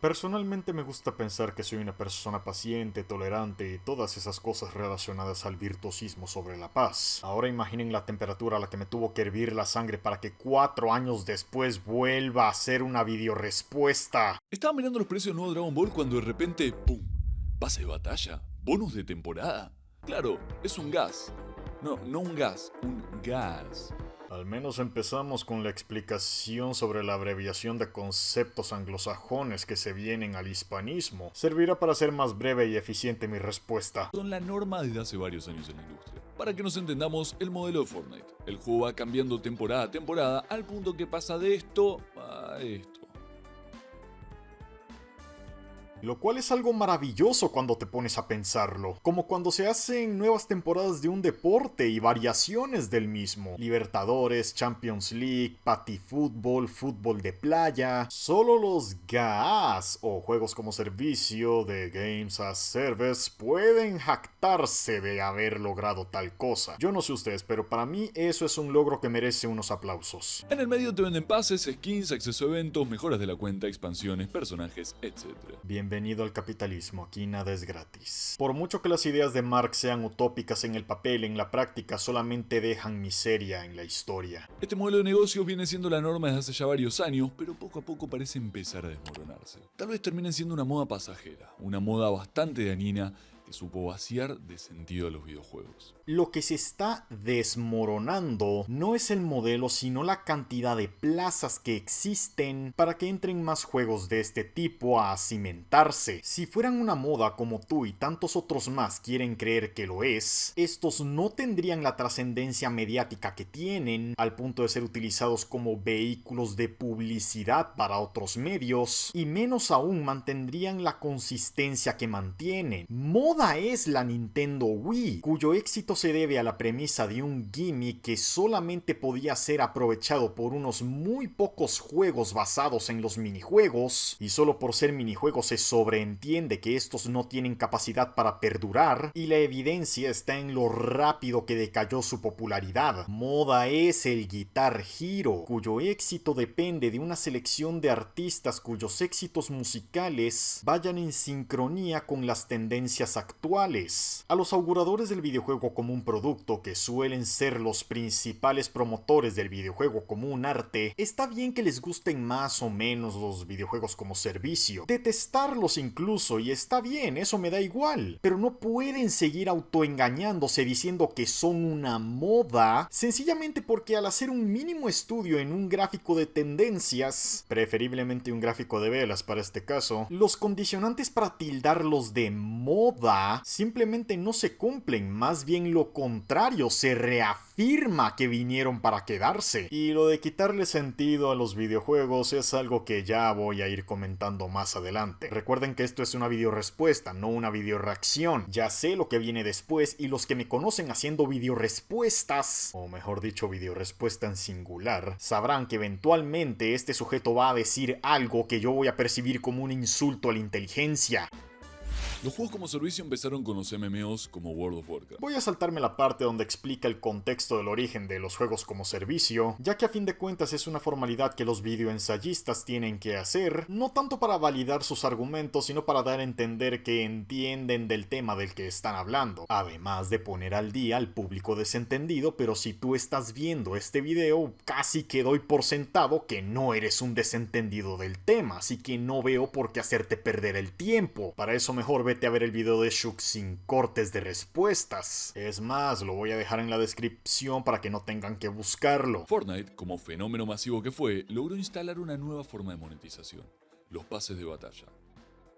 Personalmente me gusta pensar que soy una persona paciente, tolerante y todas esas cosas relacionadas al virtuosismo sobre la paz. Ahora imaginen la temperatura a la que me tuvo que hervir la sangre para que 4 años después vuelva a hacer una videorespuesta. Estaba mirando los precios del nuevo Dragon Ball cuando de repente, ¡pum! Pase de batalla, bonus de temporada. Claro, es un gas. No un gas, un gas. Al menos empezamos con la explicación sobre la abreviación de conceptos anglosajones que se vienen al hispanismo. Servirá para hacer más breve y eficiente mi respuesta. Son la norma desde hace varios años en la industria. Para que nos entendamos el modelo de Fortnite. El juego va cambiando temporada a temporada al punto que pasa de esto a esto. Lo cual es algo maravilloso cuando te pones a pensarlo, como cuando se hacen nuevas temporadas de un deporte y variaciones del mismo. Libertadores, Champions League, patifútbol, fútbol de playa. Solo los GaaS o juegos como servicio de Games as Service pueden jactarse de haber logrado tal cosa. Yo no sé ustedes, pero para mí eso es un logro que merece unos aplausos. En el medio te venden pases, skins, acceso a eventos, mejoras de la cuenta, expansiones, personajes, etc. Bienvenido al capitalismo, aquí nada es gratis. Por mucho que las ideas de Marx sean utópicas en el papel, en la práctica solamente dejan miseria en la historia. Este modelo de negocios viene siendo la norma desde hace ya varios años, pero poco a poco parece empezar a desmoronarse. Tal vez termine siendo una moda pasajera, una moda bastante dañina que supo vaciar de sentido a los videojuegos. Lo que se está desmoronando no es el modelo, sino la cantidad de plazas que existen para que entren más juegos de este tipo a cimentarse. Si fueran una moda como tú y tantos otros más quieren creer que lo es, estos no tendrían la trascendencia mediática que tienen, al punto de ser utilizados como vehículos de publicidad para otros medios, y menos aún mantendrían la consistencia que mantienen. Moda es la Nintendo Wii, cuyo éxito se debe a la premisa de un gimmick que solamente podía ser aprovechado por unos muy pocos juegos basados en los minijuegos, y solo por ser minijuegos se sobreentiende que estos no tienen capacidad para perdurar, y la evidencia está en lo rápido que decayó su popularidad. Moda es el Guitar Hero, cuyo éxito depende de una selección de artistas cuyos éxitos musicales vayan en sincronía con las tendencias actuales. A los auguradores del videojuego como un producto, que suelen ser los principales promotores del videojuego como un arte, está bien que les gusten más o menos los videojuegos como servicio, detestarlos incluso, y está bien, eso me da igual, pero no pueden seguir autoengañándose diciendo que son una moda, sencillamente porque al hacer un mínimo estudio en un gráfico de tendencias, preferiblemente un gráfico de velas para este caso, los condicionantes para tildarlos de moda simplemente no se cumplen, más bien lo contrario, se reafirma que vinieron para quedarse. Y lo de quitarle sentido a los videojuegos es algo que ya voy a ir comentando más adelante. Recuerden que esto es una videorespuesta, no una videoreacción. Ya sé lo que viene después, y los que me conocen haciendo videorespuestas, o mejor dicho videorespuesta en singular, sabrán que eventualmente este sujeto va a decir algo que yo voy a percibir como un insulto a la inteligencia. Los juegos como servicio empezaron con los MMOs como World of Warcraft. Voy a saltarme la parte donde explica el contexto del origen de los juegos como servicio, ya que a fin de cuentas es una formalidad que los videoensayistas tienen que hacer, no tanto para validar sus argumentos, sino para dar a entender que entienden del tema del que están hablando, además de poner al día al público desentendido. Pero si tú estás viendo este video, casi que doy por sentado que no eres un desentendido del tema, así que no veo por qué hacerte perder el tiempo. Para eso mejor vete a ver el video de Shuk sin cortes de respuestas. Es más, lo voy a dejar en la descripción para que no tengan que buscarlo. Fortnite, como fenómeno masivo que fue, logró instalar una nueva forma de monetización: los pases de batalla.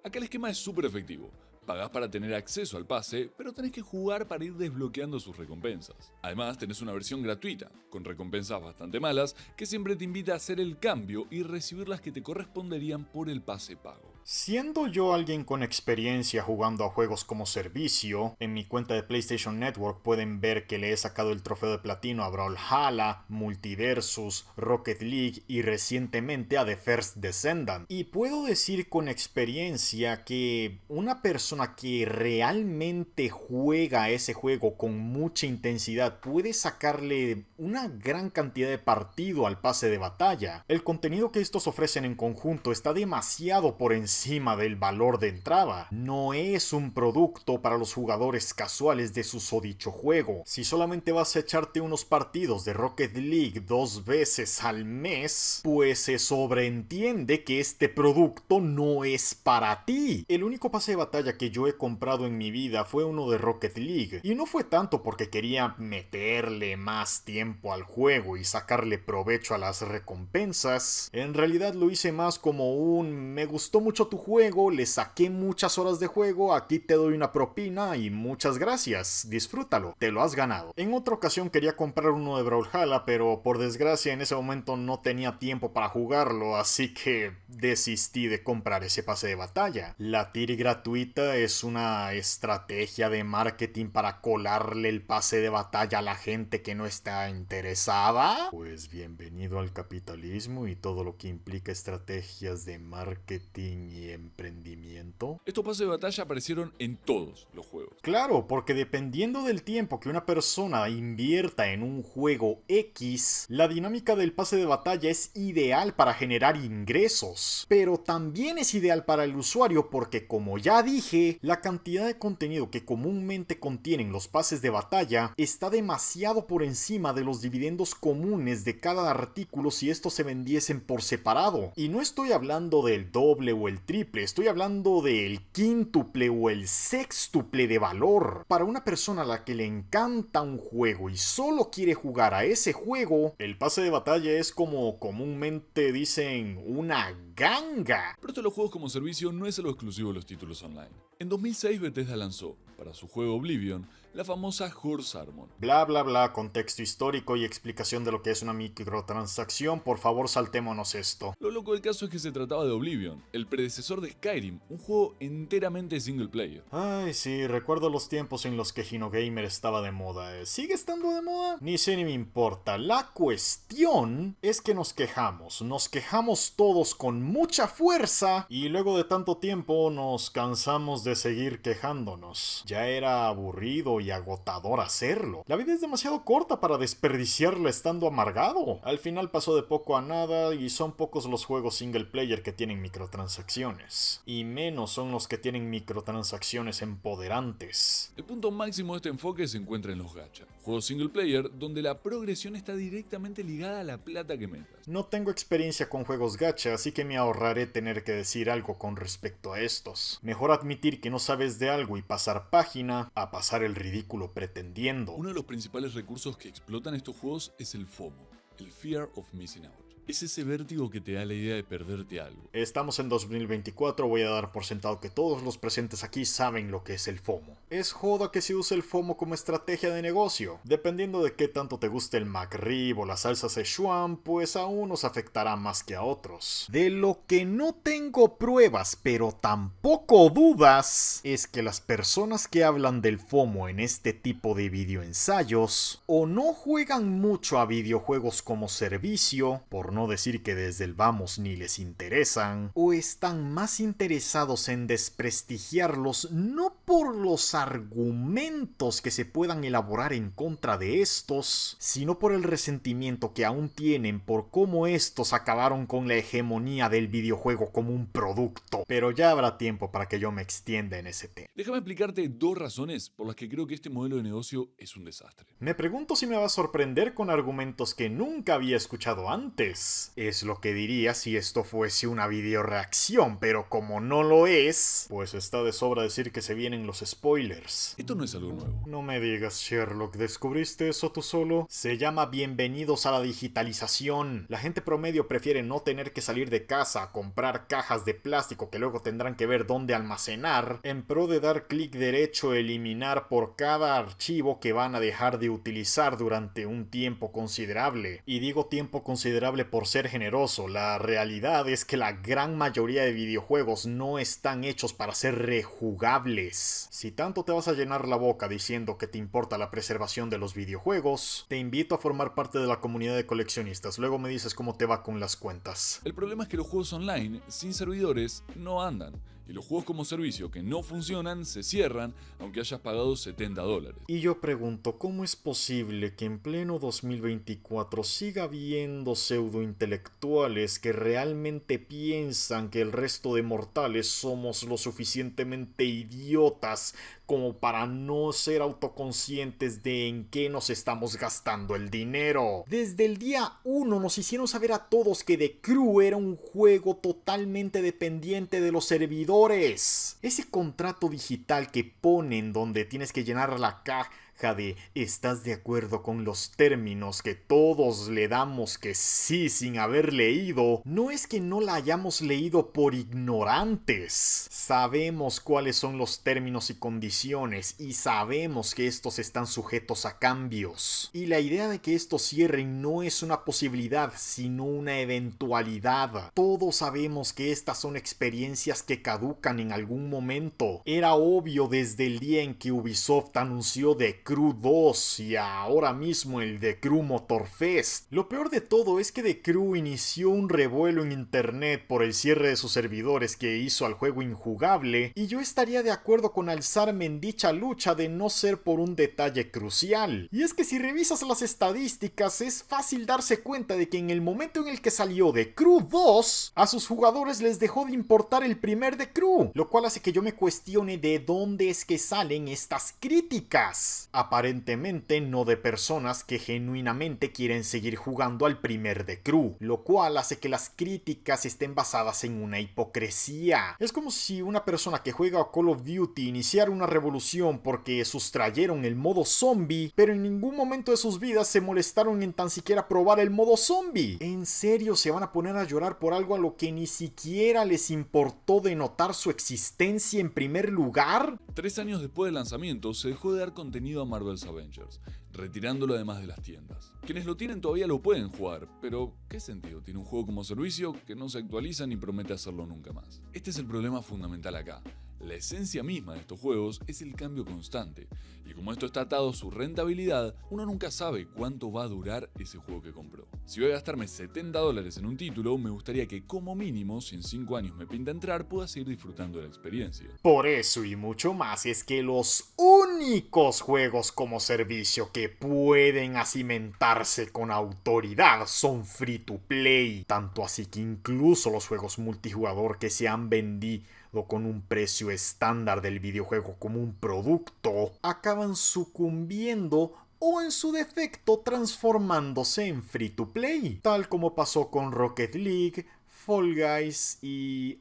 Acá el esquema es súper efectivo. Pagás para tener acceso al pase, pero tenés que jugar para ir desbloqueando sus recompensas. Además, tenés una versión gratuita, con recompensas bastante malas, que siempre te invita a hacer el cambio y recibir las que te corresponderían por el pase pago. Siendo yo alguien con experiencia jugando a juegos como servicio, en mi cuenta de PlayStation Network pueden ver que le he sacado el trofeo de platino a Brawlhalla, Multiversus, Rocket League y recientemente a The First Descendant. Y puedo decir con experiencia que una persona que realmente juega ese juego con mucha intensidad puede sacarle una gran cantidad de partido al pase de batalla. El contenido que estos ofrecen en conjunto está demasiado por encima encima del valor de entrada. No es un producto para los jugadores casuales de susodicho juego. Si solamente vas a echarte unos partidos de Rocket League 2 veces al mes, pues se sobreentiende que este producto no es para ti. El único pase de batalla que yo he comprado en mi vida fue uno de Rocket League, y no fue tanto porque quería meterle más tiempo al juego y sacarle provecho a las recompensas. En realidad lo hice más como un me gustó mucho tu juego, le saqué muchas horas de juego, aquí te doy una propina y muchas gracias, disfrútalo, te lo has ganado. En otra ocasión quería comprar uno de Brawlhalla, pero por desgracia en ese momento no tenía tiempo para jugarlo, así que desistí de comprar ese pase de batalla. La tier gratuita es una estrategia de marketing para colarle el pase de batalla a la gente que no está interesada. Pues bienvenido al capitalismo y todo lo que implica estrategias de marketing y emprendimiento. Estos pases de batalla aparecieron en todos los juegos. Claro, porque dependiendo del tiempo que una persona invierta en un juego X, la dinámica del pase de batalla es ideal para generar ingresos. Pero también es ideal para el usuario porque, como ya dije, la cantidad de contenido que comúnmente contienen los pases de batalla está demasiado por encima de los dividendos comunes de cada artículo si estos se vendiesen por separado. Y no estoy hablando del doble o el triple, estoy hablando del quíntuple o el sextuple de valor. Para una persona a la que le encanta un juego y solo quiere jugar a ese juego, el pase de batalla es como comúnmente dicen una ganga. Pero esto de los juegos como servicio no es algo exclusivo de los títulos online. En 2006 Bethesda lanzó, para su juego Oblivion, la famosa Horse Armor. Bla bla bla, contexto histórico y explicación de lo que es una microtransacción, por favor saltémonos esto. Lo loco del caso es que se trataba de Oblivion, el predecesor de Skyrim, un juego enteramente single player. Ay sí, recuerdo los tiempos en los que Ginogamer estaba de moda. ¿Sigue estando de moda? Ni sé ni me importa. La cuestión es que nos quejamos todos con mucha fuerza y luego de tanto tiempo nos cansamos de seguir quejándonos. Ya era aburrido y agotador hacerlo. La vida es demasiado corta para desperdiciarla estando amargado. Al final pasó de poco a nada y son pocos los juegos single player que tienen microtransacciones. Y menos son los que tienen microtransacciones empoderantes. El punto máximo de este enfoque se encuentra en los gacha, juegos single player donde la progresión está directamente ligada a la plata que metas. No tengo experiencia con juegos gacha, así que me ahorraré tener que decir algo con respecto a estos. Mejor admitir que no sabes de algo y pasar página a pasar el ridículo pretendiendo. Uno de los principales recursos que explotan estos juegos es el FOMO, el Fear of Missing Out. Es ese vértigo que te da la idea de perderte algo. Estamos en 2024, voy a dar por sentado que todos los presentes aquí saben lo que es el FOMO. Es joda que se use el FOMO como estrategia de negocio. Dependiendo de qué tanto te guste el McRib o la salsa Szechuan, pues a unos afectará más que a otros. De lo que no tengo pruebas, pero tampoco dudas, es que las personas que hablan del FOMO en este tipo de videoensayos o no juegan mucho a videojuegos como servicio, por no decir que desde el vamos ni les interesan, o están más interesados en desprestigiarlos no por los argumentos que se puedan elaborar en contra de estos, sino por el resentimiento que aún tienen por cómo estos acabaron con la hegemonía del videojuego como un producto. Pero ya habrá tiempo para que yo me extienda en ese tema. Déjame explicarte dos razones por las que creo que este modelo de negocio es un desastre. Me pregunto si me va a sorprender con argumentos que nunca había escuchado antes. Es lo que diría si esto fuese una videoreacción, pero como no lo es, pues está de sobra decir que se vienen los spoilers. Esto no es algo nuevo. No me digas, Sherlock, ¿descubriste eso tú solo? Se llama bienvenidos a la digitalización. La gente promedio prefiere no tener que salir de casa a comprar cajas de plástico que luego tendrán que ver dónde almacenar, en pro de dar clic derecho a eliminar por cada archivo que van a dejar de utilizar durante un tiempo considerable. Y digo tiempo considerable por ser generoso, la realidad es que la gran mayoría de videojuegos no están hechos para ser rejugables. Si tanto te vas a llenar la boca diciendo que te importa la preservación de los videojuegos, te invito a formar parte de la comunidad de coleccionistas, luego me dices cómo te va con las cuentas. El problema es que los juegos online, sin servidores, no andan. Y los juegos como servicio que no funcionan se cierran aunque hayas pagado $70. Y yo pregunto, ¿cómo es posible que en pleno 2024 siga habiendo pseudointelectuales que realmente piensan que el resto de mortales somos lo suficientemente idiotas como para no ser autoconscientes de en qué nos estamos gastando el dinero? Desde el día 1 nos hicieron saber a todos que The Crew era un juego totalmente dependiente de los servidores. Ese contrato digital que ponen donde tienes que llenar la caja de ¿estás de acuerdo con los términos? Que todos le damos que sí sin haber leído. No es que no la hayamos leído por ignorantes. Sabemos cuáles son los términos y condiciones y sabemos que estos están sujetos a cambios. Y la idea de que estos cierren no es una posibilidad, sino una eventualidad. Todos sabemos que estas son experiencias que caducan en algún momento. Era obvio desde el día en que Ubisoft anunció The Crew 2 y ahora mismo el The Crew Motorfest. Lo peor de todo es que The Crew inició un revuelo en internet por el cierre de sus servidores que hizo al juego injugable, y yo estaría de acuerdo con alzarme en dicha lucha de no ser por un detalle crucial. Y es que si revisas las estadísticas es fácil darse cuenta de que en el momento en el que salió The Crew 2, a sus jugadores les dejó de importar el primer The Crew, lo cual hace que yo me cuestione de dónde es que salen estas críticas. Aparentemente no de personas que genuinamente quieren seguir jugando al primer The Crew, lo cual hace que las críticas estén basadas en una hipocresía. Es como si una persona que juega a Call of Duty iniciara una revolución porque sustrayeron el modo zombie, pero en ningún momento de sus vidas se molestaron en tan siquiera probar el modo zombie. ¿En serio se van a poner a llorar por algo a lo que ni siquiera les importó denotar su existencia en primer lugar? 3 años después del lanzamiento se dejó de dar contenido a Marvel's Avengers, retirándolo además de las tiendas. Quienes lo tienen todavía lo pueden jugar, pero ¿qué sentido tiene un juego como servicio que no se actualiza ni promete hacerlo nunca más? Este es el problema fundamental acá. La esencia misma de estos juegos es el cambio constante, y como esto está atado a su rentabilidad, uno nunca sabe cuánto va a durar ese juego que compró. Si voy a gastarme $70 en un título, me gustaría que como mínimo, si en 5 años me pinta entrar, pueda seguir disfrutando de la experiencia. Por eso y mucho más es que los únicos juegos como servicio que pueden acimentarse con autoridad son free to play, tanto así que incluso los juegos multijugador que se han vendido con un precio estándar del videojuego como un producto, acaban sucumbiendo o en su defecto transformándose en free to play, tal como pasó con Rocket League, Fall Guys y...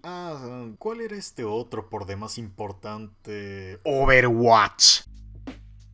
¿cuál era este otro por demás importante? Overwatch.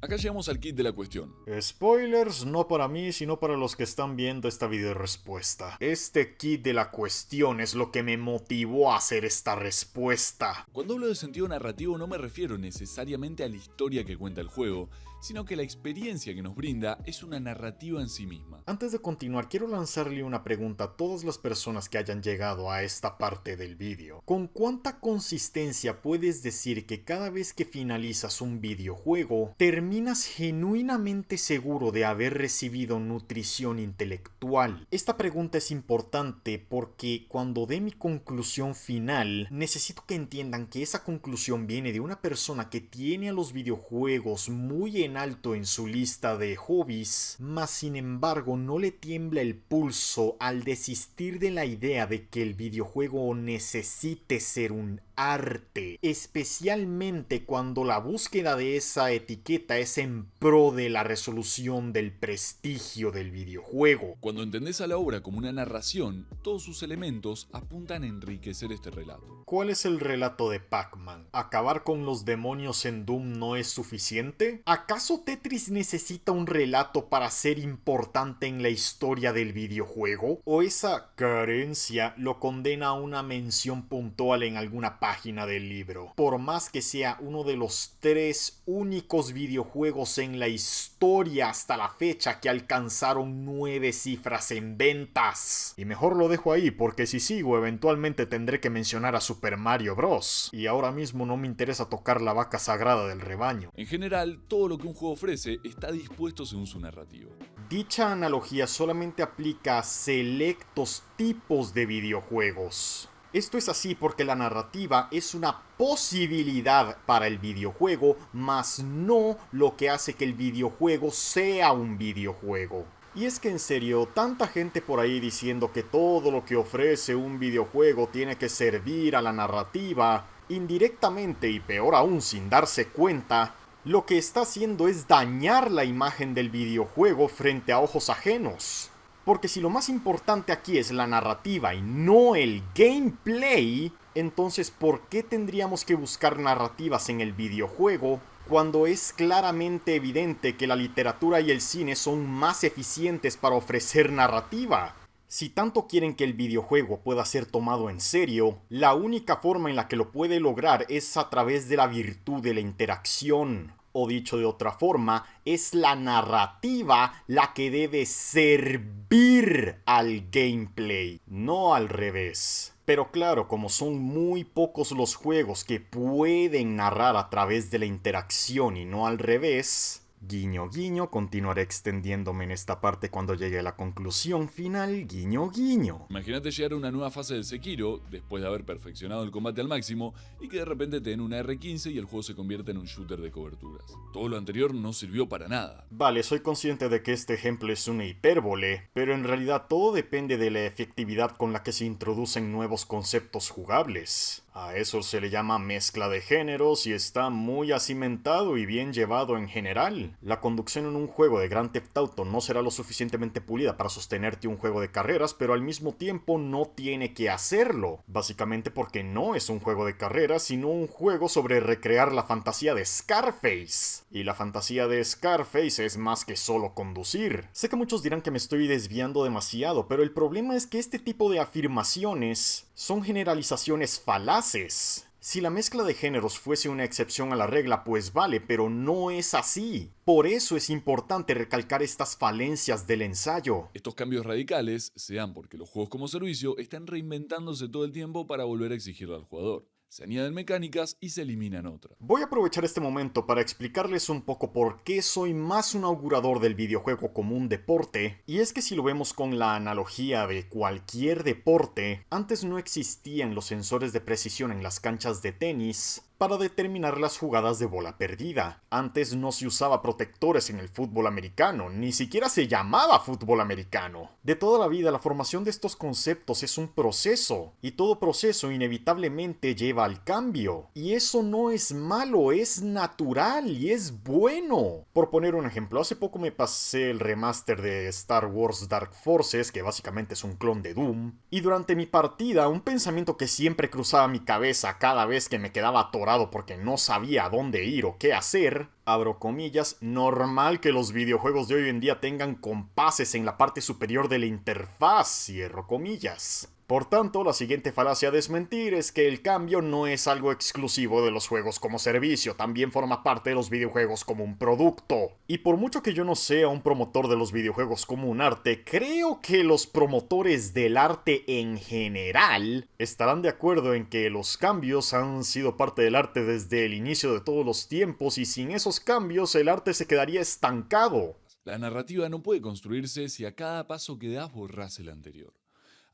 Acá llegamos al kit de la cuestión. Spoilers, no para mí, sino para los que están viendo esta video respuesta. Este kit de la cuestión es lo que me motivó a hacer esta respuesta. Cuando hablo de sentido narrativo no me refiero necesariamente a la historia que cuenta el juego, sino que la experiencia que nos brinda es una narrativa en sí misma. Antes de continuar, quiero lanzarle una pregunta a todas las personas que hayan llegado a esta parte del vídeo. ¿Con cuánta consistencia puedes decir que cada vez que finalizas un videojuego, terminas genuinamente seguro de haber recibido nutrición intelectual? Esta pregunta es importante porque cuando dé mi conclusión final, necesito que entiendan que esa conclusión viene de una persona que tiene a los videojuegos muy en alto en su lista de hobbies, mas sin embargo no le tiembla el pulso al desistir de la idea de que el videojuego necesite ser un arte, especialmente cuando la búsqueda de esa etiqueta es en pro de la resolución del prestigio del videojuego. Cuando entendés a la obra como una narración, todos sus elementos apuntan a enriquecer este relato. ¿Cuál es el relato de Pac-Man? ¿Acabar con los demonios en Doom no es suficiente? ¿Acaso Tetris necesita un relato para ser importante en la historia del videojuego? ¿O esa carencia lo condena a una mención puntual en alguna página del libro? Por más que sea uno de los 3 únicos videojuegos en la historia hasta la fecha que alcanzaron 9 cifras en ventas. Y mejor lo dejo ahí porque si sigo eventualmente tendré que mencionar a Super Mario Bros. Y ahora mismo no me interesa tocar la vaca sagrada del rebaño. En general, todo lo que un juego ofrece está dispuesto según su narrativa. Dicha analogía solamente aplica a selectos tipos de videojuegos. Esto es así porque la narrativa es una posibilidad para el videojuego, mas no lo que hace que el videojuego sea un videojuego. Y es que en serio, tanta gente por ahí diciendo que todo lo que ofrece un videojuego tiene que servir a la narrativa, indirectamente y peor aún sin darse cuenta, lo que está haciendo es dañar la imagen del videojuego frente a ojos ajenos. Porque si lo más importante aquí es la narrativa y no el gameplay, entonces ¿por qué tendríamos que buscar narrativas en el videojuego cuando es claramente evidente que la literatura y el cine son más eficientes para ofrecer narrativa? Si tanto quieren que el videojuego pueda ser tomado en serio, la única forma en la que lo puede lograr es a través de la virtud de la interacción. O dicho de otra forma, es la narrativa la que debe servir al gameplay, no al revés. Pero claro, como son muy pocos los juegos que pueden narrar a través de la interacción y no al revés, guiño guiño, continuaré extendiéndome en esta parte cuando llegue a la conclusión final, guiño guiño. Imagínate llegar a una nueva fase del Sekiro, después de haber perfeccionado el combate al máximo, y que de repente te den una R15 y el juego se convierte en un shooter de coberturas. Todo lo anterior no sirvió para nada. Vale, soy consciente de que este ejemplo es una hipérbole, pero en realidad todo depende de la efectividad con la que se introducen nuevos conceptos jugables. A eso se le llama mezcla de géneros y está muy acimentado y bien llevado en general. La conducción en un juego de Grand Theft Auto no será lo suficientemente pulida para sostenerte un juego de carreras, pero al mismo tiempo no tiene que hacerlo. Básicamente porque no es un juego de carreras, sino un juego sobre recrear la fantasía de Scarface. Y la fantasía de Scarface es más que solo conducir. Sé que muchos dirán que me estoy desviando demasiado, pero el problema es que este tipo de afirmaciones son generalizaciones falaces. Si la mezcla de géneros fuese una excepción a la regla, pues vale, pero no es así. Por eso es importante recalcar estas falencias del ensayo. Estos cambios radicales se dan porque los juegos como servicio están reinventándose todo el tiempo para volver a exigirle al jugador. Se añaden mecánicas y se eliminan otras. Voy a aprovechar este momento para explicarles un poco por qué soy más un augurador del videojuego como un deporte, y es que si lo vemos con la analogía de cualquier deporte, antes no existían los sensores de precisión en las canchas de tenis para determinar las jugadas de bola perdida. Antes no se usaba protectores en el fútbol americano, ni siquiera se llamaba fútbol americano. De toda la vida la formación de estos conceptos es un proceso, y todo proceso inevitablemente lleva al cambio. Y eso no es malo, es natural y es bueno. Por poner un ejemplo, hace poco me pasé el remaster de Star Wars Dark Forces, que básicamente es un clon de Doom, y durante mi partida un pensamiento que siempre cruzaba mi cabeza cada vez que me quedaba atorado porque no sabía a dónde ir o qué hacer, abro comillas, normal que los videojuegos de hoy en día tengan compases en la parte superior de la interfaz, cierro comillas. Por tanto, la siguiente falacia a desmentir es que el cambio no es algo exclusivo de los juegos como servicio, también forma parte de los videojuegos como un producto. Y por mucho que yo no sea un promotor de los videojuegos como un arte, creo que los promotores del arte en general estarán de acuerdo en que los cambios han sido parte del arte desde el inicio de todos los tiempos y sin esos cambios el arte se quedaría estancado. La narrativa no puede construirse si a cada paso que das borras el anterior.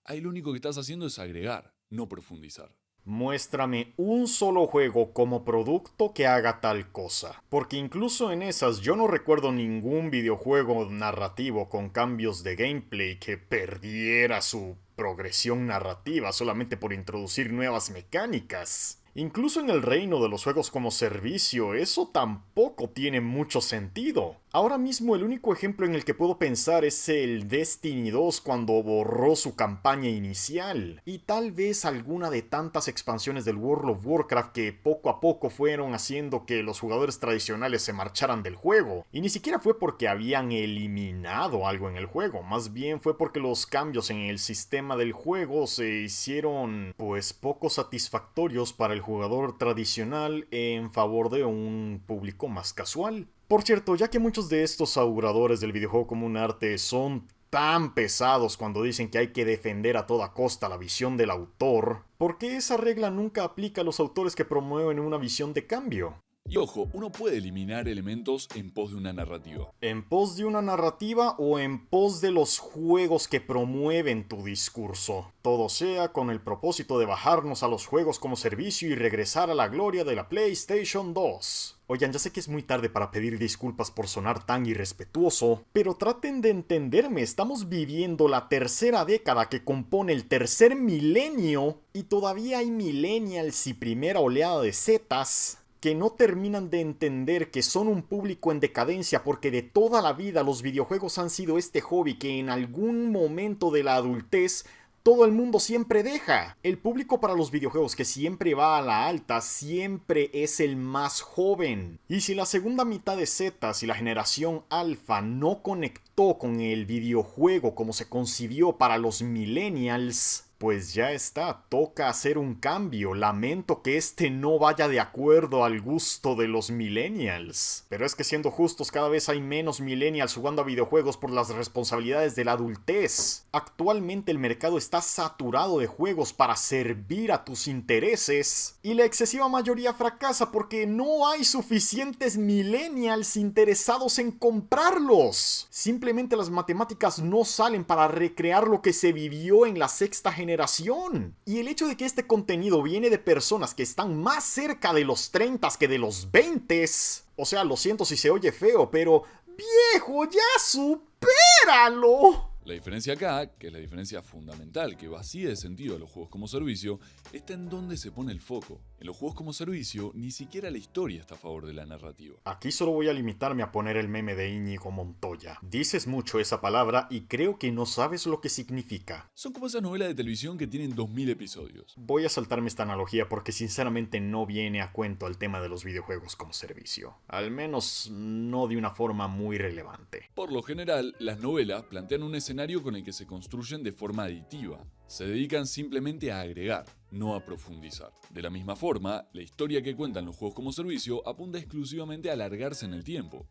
Ahí lo único que estás haciendo es agregar, no profundizar. Muéstrame un solo juego como producto que haga tal cosa. Porque incluso en esas yo no recuerdo ningún videojuego narrativo con cambios de gameplay que perdiera su progresión narrativa solamente por introducir nuevas mecánicas. Incluso en el reino de los juegos como servicio, eso tampoco tiene mucho sentido. Ahora mismo el único ejemplo en el que puedo pensar es el Destiny 2 cuando borró su campaña inicial. Y tal vez alguna de tantas expansiones del World of Warcraft que poco a poco fueron haciendo que los jugadores tradicionales se marcharan del juego. Y ni siquiera fue porque habían eliminado algo en el juego, más bien fue porque los cambios en el sistema del juego se hicieron pues poco satisfactorios para el jugador tradicional en favor de un público más casual. Por cierto, ya que muchos de estos auguradores del videojuego como un arte son tan pesados cuando dicen que hay que defender a toda costa la visión del autor, ¿por qué esa regla nunca aplica a los autores que promueven una visión de cambio? Y ojo, uno puede eliminar elementos en pos de una narrativa. ¿En pos de una narrativa o en pos de los juegos que promueven tu discurso? Todo sea con el propósito de bajarnos a los juegos como servicio y regresar a la gloria de la PlayStation 2. Oigan, ya sé que es muy tarde para pedir disculpas por sonar tan irrespetuoso, pero traten de entenderme, estamos viviendo la tercera década que compone el tercer milenio y todavía hay millennials y primera oleada de Zetas que no terminan de entender que son un público en decadencia porque de toda la vida los videojuegos han sido este hobby que en algún momento de la adultez todo el mundo siempre deja. El público para los videojuegos que siempre va a la alta siempre es el más joven. Y si la segunda mitad de Zetas y la generación Alpha no conectó con el videojuego como se concibió para los millennials, pues ya está, toca hacer un cambio. Lamento que este no vaya de acuerdo al gusto de los millennials. Pero es que siendo justos, cada vez hay menos millennials jugando a videojuegos por las responsabilidades de la adultez. Actualmente el mercado está saturado de juegos para servir a tus intereses. Y la excesiva mayoría fracasa porque no hay suficientes millennials interesados en comprarlos. Simplemente las matemáticas no salen para recrear lo que se vivió en la sexta generación. Y el hecho de que este contenido viene de personas que están más cerca de los 30 que de los 20, o sea, lo siento si se oye feo, pero viejo, ya supéralo. La diferencia acá, que es la diferencia fundamental que vacía de sentido a los juegos como servicio, está en dónde se pone el foco. En los juegos como servicio, ni siquiera la historia está a favor de la narrativa. Aquí solo voy a limitarme a poner el meme de Íñigo Montoya. Dices mucho esa palabra y creo que no sabes lo que significa. Son como esas novelas de televisión que tienen 2000 episodios. Voy a saltarme esta analogía porque sinceramente no viene a cuento al tema de los videojuegos como servicio. Al menos no de una forma muy relevante. Por lo general, las novelas plantean un escenario con el que se construyen de forma aditiva. Se dedican simplemente a agregar, no a profundizar. De la misma forma, la historia que cuentan los juegos como servicio apunta exclusivamente a alargarse en el tiempo.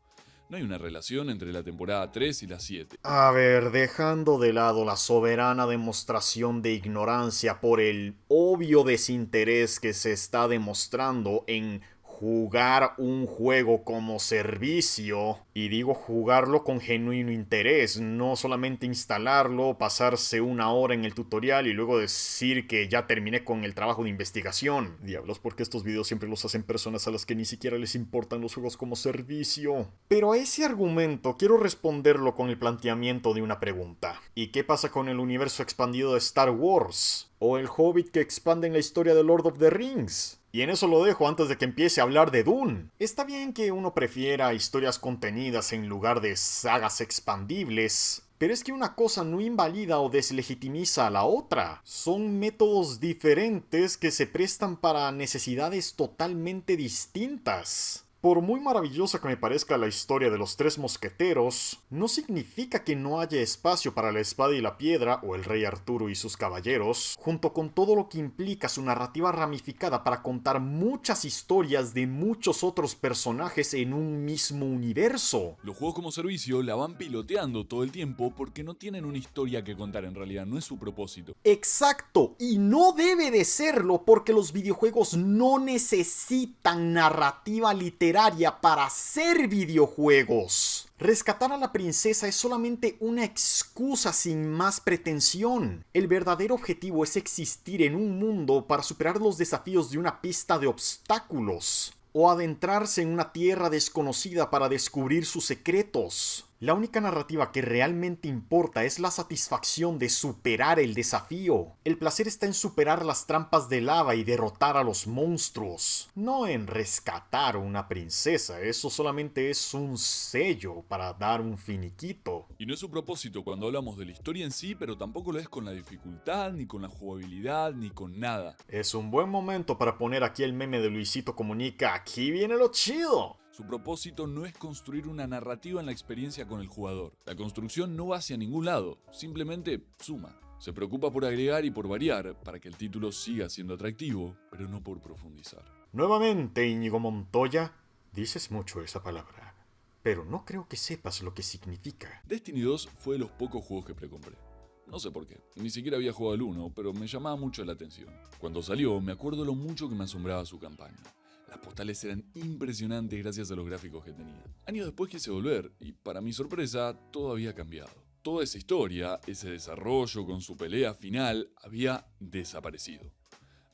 No hay una relación entre la temporada 3 y la 7. A ver, dejando de lado la soberana demostración de ignorancia por el obvio desinterés que se está demostrando en jugar un juego como servicio, y digo jugarlo con genuino interés, no solamente instalarlo, pasarse una hora en el tutorial y luego decir que ya terminé con el trabajo de investigación. Diablos, porque estos videos siempre los hacen personas a las que ni siquiera les importan los juegos como servicio. Pero a ese argumento quiero responderlo con el planteamiento de una pregunta. ¿Y qué pasa con el universo expandido de Star Wars? ¿O el Hobbit que expande en la historia de Lord of the Rings? Y en eso lo dejo antes de que empiece a hablar de Dune. Está bien que uno prefiera historias contenidas en lugar de sagas expandibles, pero es que una cosa no invalida o deslegitimiza a la otra. Son métodos diferentes que se prestan para necesidades totalmente distintas. Por muy maravillosa que me parezca la historia de los tres mosqueteros, no significa que no haya espacio para la espada y la piedra o el rey Arturo y sus caballeros, junto con todo lo que implica su narrativa ramificada para contar muchas historias de muchos otros personajes en un mismo universo. Los juegos como servicio la van piloteando todo el tiempo porque no tienen una historia que contar en realidad, no es su propósito. Exacto, y no debe de serlo porque los videojuegos no necesitan narrativa literaria para ser videojuegos. Rescatar a la princesa es solamente una excusa sin más pretensión. El verdadero objetivo es existir en un mundo para superar los desafíos de una pista de obstáculos, o adentrarse en una tierra desconocida para descubrir sus secretos. La única narrativa que realmente importa es la satisfacción de superar el desafío. El placer está en superar las trampas de lava y derrotar a los monstruos, no en rescatar a una princesa. Eso solamente es un sello para dar un finiquito. Y no es su propósito cuando hablamos de la historia en sí, pero tampoco lo es con la dificultad, ni con la jugabilidad, ni con nada. Es un buen momento para poner aquí el meme de Luisito Comunica. Aquí viene lo chido. Su propósito no es construir una narrativa en la experiencia con el jugador. La construcción no va hacia ningún lado, simplemente suma. Se preocupa por agregar y por variar para que el título siga siendo atractivo, pero no por profundizar. Nuevamente, Íñigo Montoya, dices mucho esa palabra, pero no creo que sepas lo que significa. Destiny 2 fue de los pocos juegos que precompré. No sé por qué, ni siquiera había jugado al 1, pero me llamaba mucho la atención. Cuando salió, me acuerdo lo mucho que me asombraba su campaña. Las postales eran impresionantes gracias a los gráficos que tenían. Años después quise volver y, para mi sorpresa, todo había cambiado. Toda esa historia, ese desarrollo con su pelea final, había desaparecido.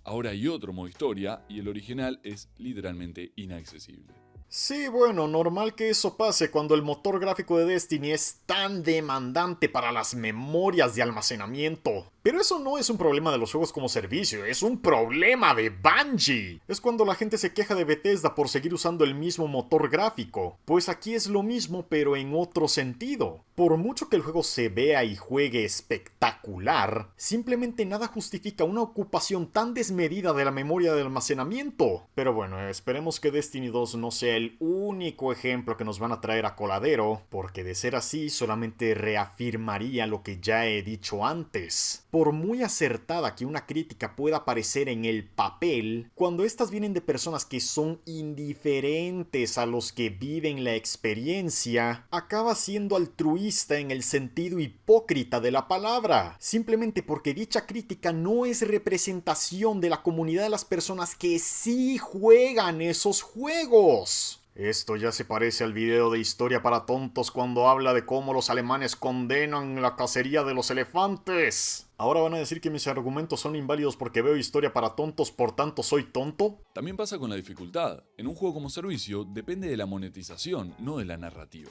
Ahora hay otro modo historia y el original es literalmente inaccesible. Sí, bueno, normal que eso pase cuando el motor gráfico de Destiny es tan demandante para las memorias de almacenamiento. Pero eso no es un problema de los juegos como servicio, es un problema de Bungie. Es cuando la gente se queja de Bethesda por seguir usando el mismo motor gráfico. Pues aquí es lo mismo, pero en otro sentido. Por mucho que el juego se vea y juegue espectacular, simplemente nada justifica una ocupación tan desmedida de la memoria de almacenamiento. Pero bueno, esperemos que Destiny 2 no sea el único ejemplo que nos van a traer a coladero, porque de ser así solamente reafirmaría lo que ya he dicho antes. Por muy acertada que una crítica pueda parecer en el papel, cuando estas vienen de personas que son indiferentes a los que viven la experiencia, acaba siendo altruista en el sentido hipócrita de la palabra, simplemente porque dicha crítica no es representación de la comunidad de las personas que sí juegan esos juegos. Esto ya se parece al video de Historia para Tontos cuando habla de cómo los alemanes condenan la cacería de los elefantes. ¿Ahora van a decir que mis argumentos son inválidos porque veo Historia para Tontos, por tanto soy tonto? También pasa con la dificultad. En un juego como servicio depende de la monetización, no de la narrativa.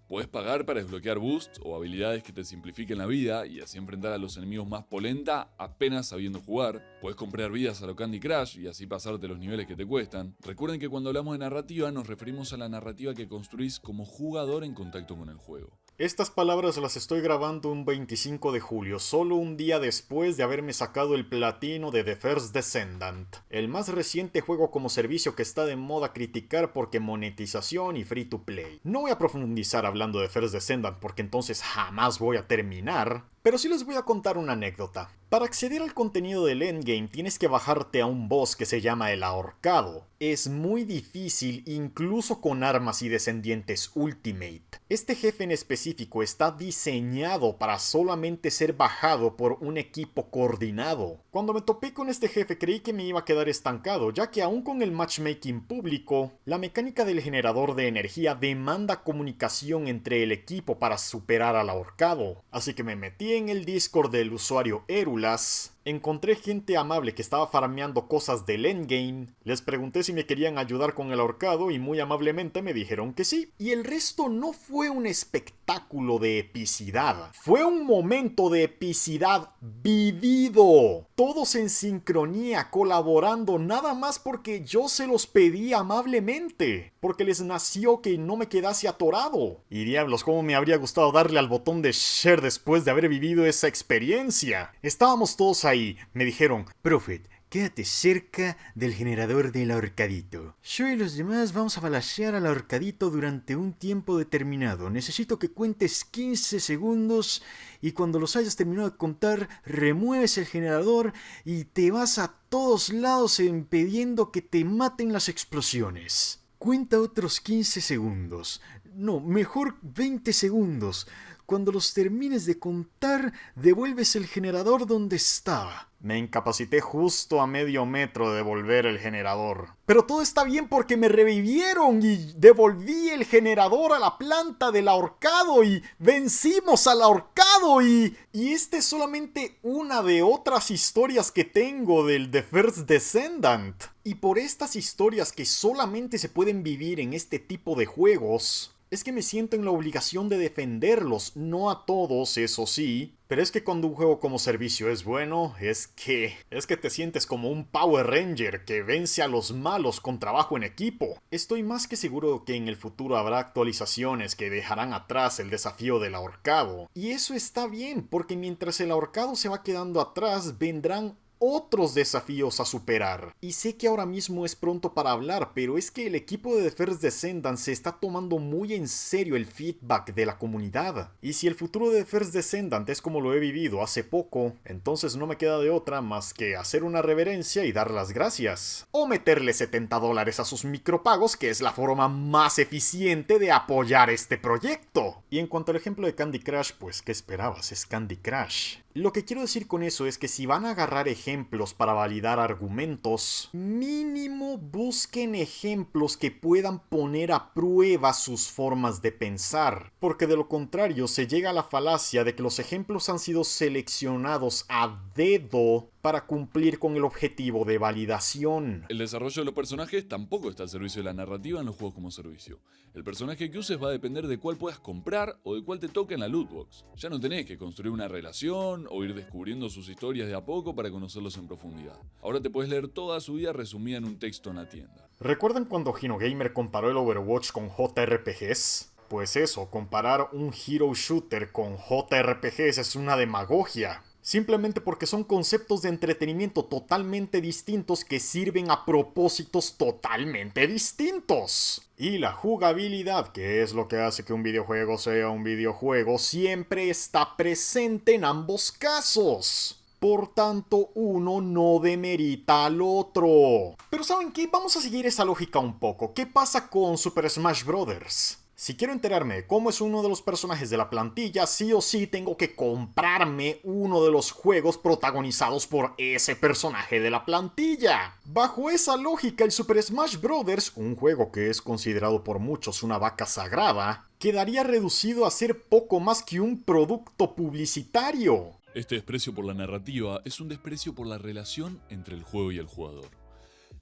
Puedes pagar para desbloquear boosts o habilidades que te simplifiquen la vida y así enfrentar a los enemigos más polenta apenas sabiendo jugar. Puedes comprar vidas a lo Candy Crush y así pasarte los niveles que te cuestan. Recuerden que cuando hablamos de narrativa nos referimos a la narrativa que construís como jugador en contacto con el juego. Estas palabras las estoy grabando un 25 de julio, solo un día después de haberme sacado el platino de The First Descendant, el más reciente juego como servicio que está de moda criticar porque monetización y free to play. No voy a profundizar hablando de First Descendant porque entonces jamás voy a terminar, pero sí les voy a contar una anécdota. Para acceder al contenido del endgame tienes que bajarte a un boss que se llama el Ahorcado. Es muy difícil incluso con armas y descendientes Ultimate. Este jefe en específico está diseñado para solamente ser bajado por un equipo coordinado. Cuando me topé con este jefe creí que me iba a quedar estancado, ya que aún con el matchmaking público, la mecánica del generador de energía demanda comunicación entre el equipo para superar al Ahorcado. Así que me metí en el Discord del usuario Erulas. Encontré gente amable que estaba farmeando cosas del endgame, les pregunté si me querían ayudar con el ahorcado y muy amablemente me dijeron que sí. Y el resto no fue un espectáculo de epicidad, fue un momento de epicidad vivido. Todos en sincronía, colaborando, nada más porque yo se los pedí amablemente, porque les nació que no me quedase atorado. Y diablos, cómo me habría gustado darle al botón de share después de haber vivido esa experiencia. Estábamos todos ahí. Me dijeron, Prophet, quédate cerca del generador del ahorcadito. Yo y los demás vamos a balancear al ahorcadito durante un tiempo determinado. Necesito que cuentes 15 segundos y cuando los hayas terminado de contar, remueves el generador y te vas a todos lados impidiendo que te maten las explosiones. Cuenta otros 15 segundos. No, mejor 20 segundos. Cuando los termines de contar, devuelves el generador donde estaba. Me incapacité justo a medio metro de devolver el generador. Pero todo está bien porque me revivieron y devolví el generador a la planta del ahorcado y vencimos al ahorcado y esta es solamente una de otras historias que tengo del The First Descendant. Y por estas historias que solamente se pueden vivir en este tipo de juegos, es que me siento en la obligación de defenderlos, no a todos, eso sí, pero es que cuando un juego como servicio es bueno, es que te sientes como un Power Ranger que vence a los malos con trabajo en equipo. Estoy más que seguro que en el futuro habrá actualizaciones que dejarán atrás el desafío del ahorcado. Y eso está bien, porque mientras el ahorcado se va quedando atrás, vendrán otros desafíos a superar. Y sé que ahora mismo es pronto para hablar, pero es que el equipo de The First Descendant se está tomando muy en serio el feedback de la comunidad. Y si el futuro de The First Descendant es como lo he vivido hace poco, entonces no me queda de otra más que hacer una reverencia y dar las gracias. O meterle $70 a sus micropagos, que es la forma más eficiente de apoyar este proyecto. Y en cuanto al ejemplo de Candy Crush, pues ¿qué esperabas? Es Candy Crush. Lo que quiero decir con eso es que si van a agarrar ejemplos para validar argumentos, mínimo busquen ejemplos que puedan poner a prueba sus formas de pensar, porque de lo contrario se llega a la falacia de que los ejemplos han sido seleccionados a dedo para cumplir con el objetivo de validación. El desarrollo de los personajes tampoco está al servicio de la narrativa en los juegos como servicio. El personaje que uses va a depender de cuál puedas comprar o de cuál te toque en la loot box. Ya no tenés que construir una relación o ir descubriendo sus historias de a poco para conocerlos en profundidad. Ahora te puedes leer toda su vida resumida en un texto en la tienda. ¿Recuerdan cuando Hinogamer comparó el Overwatch con JRPGs? Pues eso, comparar un hero shooter con JRPGs es una demagogia. Simplemente porque son conceptos de entretenimiento totalmente distintos que sirven a propósitos totalmente distintos. Y la jugabilidad, que es lo que hace que un videojuego sea un videojuego, siempre está presente en ambos casos. Por tanto, uno no demerita al otro. Pero ¿saben qué? Vamos a seguir esa lógica un poco. ¿Qué pasa con Super Smash Bros.? Si quiero enterarme de cómo es uno de los personajes de la plantilla, sí o sí tengo que comprarme uno de los juegos protagonizados por ese personaje de la plantilla. Bajo esa lógica, el Super Smash Bros., un juego que es considerado por muchos una vaca sagrada, quedaría reducido a ser poco más que un producto publicitario. Este desprecio por la narrativa es un desprecio por la relación entre el juego y el jugador.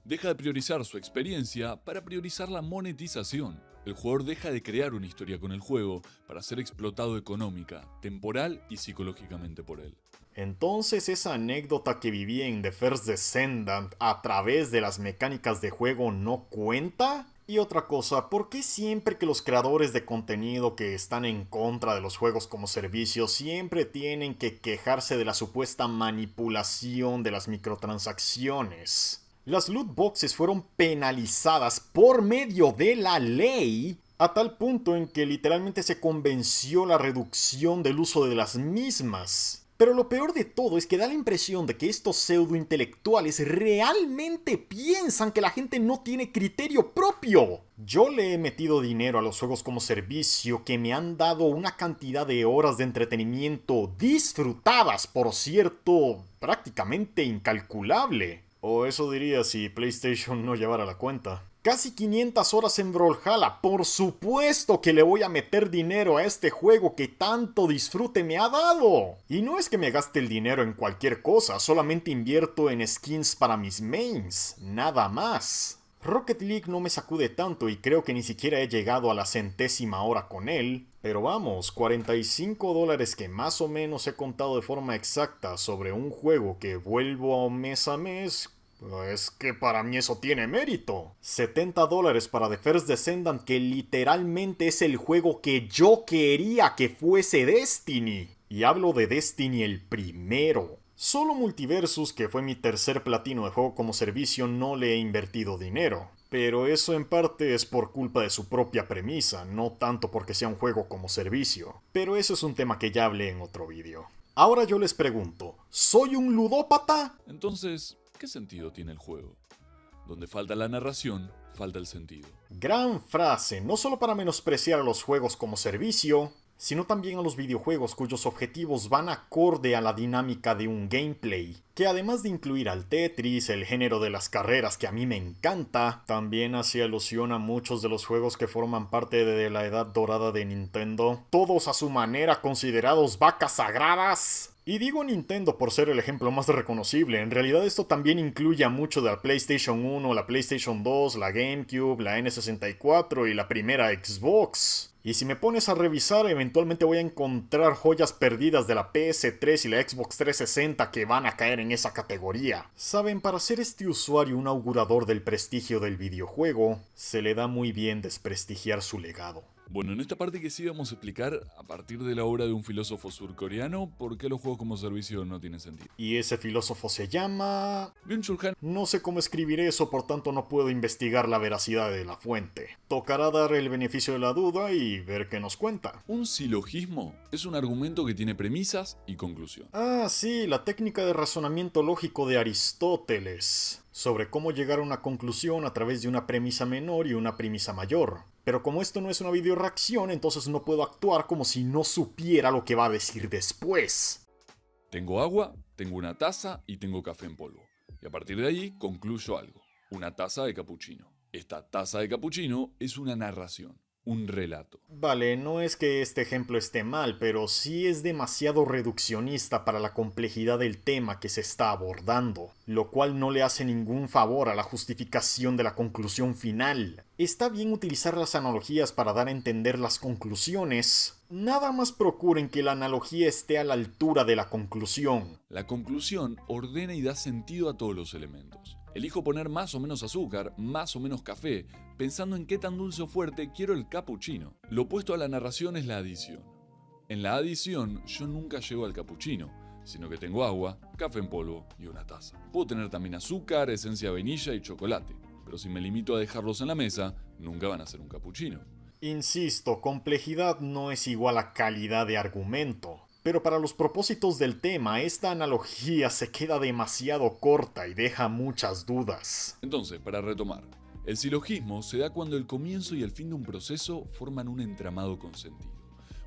Deja de priorizar su experiencia para priorizar la monetización. El jugador deja de crear una historia con el juego para ser explotado económica, temporal y psicológicamente por él. Entonces esa anécdota que viví en The First Descendant a través de las mecánicas de juego no cuenta. Y otra cosa, ¿por qué siempre que los creadores de contenido que están en contra de los juegos como servicio siempre tienen que quejarse de la supuesta manipulación de las microtransacciones? Las loot boxes fueron penalizadas por medio de la ley a tal punto en que literalmente se convenció la reducción del uso de las mismas. Pero lo peor de todo es que da la impresión de que estos pseudointelectuales realmente piensan que la gente no tiene criterio propio. Yo le he metido dinero a los juegos como servicio que me han dado una cantidad de horas de entretenimiento disfrutadas, por cierto, prácticamente incalculable. O eso diría si PlayStation no llevara la cuenta. Casi 500 horas en Brawlhalla. Por supuesto que le voy a meter dinero a este juego que tanto disfrute me ha dado. Y no es que me gaste el dinero en cualquier cosa, solamente invierto en skins para mis mains, nada más. Rocket League no me sacude tanto y creo que ni siquiera he llegado a la 100ª hora con él. Pero vamos, $45 que más o menos he contado de forma exacta sobre un juego que vuelvo a mes, es que para mí eso tiene mérito. $70 para The First Descendant, que literalmente es el juego que yo quería que fuese Destiny. Y hablo de Destiny el primero. Solo Multiversus, que fue mi tercer platino de juego como servicio, no le he invertido dinero. Pero eso en parte es por culpa de su propia premisa, no tanto porque sea un juego como servicio. Pero eso es un tema que ya hablé en otro vídeo. Ahora yo les pregunto, ¿soy un ludópata? Entonces, ¿qué sentido tiene el juego? Donde falta la narración, falta el sentido. Gran frase, no solo para menospreciar a los juegos como servicio, sino también a los videojuegos cuyos objetivos van acorde a la dinámica de un gameplay, que además de incluir al Tetris, el género de las carreras que a mí me encanta, también hace alusión a muchos de los juegos que forman parte de la edad dorada de Nintendo, todos a su manera considerados vacas sagradas. Y digo Nintendo por ser el ejemplo más reconocible, en realidad esto también incluye a mucho de la PlayStation 1, la PlayStation 2, la GameCube, la N64 y la primera Xbox. Y si me pones a revisar, eventualmente voy a encontrar joyas perdidas de la PS3 y la Xbox 360 que van a caer en esa categoría. Saben, para ser este usuario un augurador del prestigio del videojuego, se le da muy bien desprestigiar su legado. Bueno, en esta parte que sí vamos a explicar, a partir de la obra de un filósofo surcoreano, por qué los juegos como servicio no tienen sentido. Y ese filósofo se llama... Byung-Chul Han. No sé cómo escribir eso, por tanto no puedo investigar la veracidad de la fuente. Tocará dar el beneficio de la duda y ver qué nos cuenta. Un silogismo es un argumento que tiene premisas y conclusión. Ah, sí, la técnica de razonamiento lógico de Aristóteles, sobre cómo llegar a una conclusión a través de una premisa menor y una premisa mayor. Pero como esto no es una videoreacción, entonces no puedo actuar como si no supiera lo que va a decir después. Tengo agua, tengo una taza y tengo café en polvo. Y a partir de ahí concluyo algo. Una taza de capuchino. Esta taza de capuchino es una narración, un relato. Vale, no es que este ejemplo esté mal, pero sí es demasiado reduccionista para la complejidad del tema que se está abordando, lo cual no le hace ningún favor a la justificación de la conclusión final. Está bien utilizar las analogías para dar a entender las conclusiones. Nada más procuren que la analogía esté a la altura de la conclusión. La conclusión ordena y da sentido a todos los elementos. Elijo poner más o menos azúcar, más o menos café, pensando en qué tan dulce o fuerte quiero el cappuccino. Lo opuesto a la narración es la adición. En la adición yo nunca llego al cappuccino, sino que tengo agua, café en polvo y una taza. Puedo tener también azúcar, esencia de vainilla y chocolate, pero si me limito a dejarlos en la mesa, nunca van a ser un cappuccino. Insisto, complejidad no es igual a calidad de argumento. Pero para los propósitos del tema, esta analogía se queda demasiado corta y deja muchas dudas. Entonces, para retomar, el silogismo se da cuando el comienzo y el fin de un proceso forman un entramado con sentido,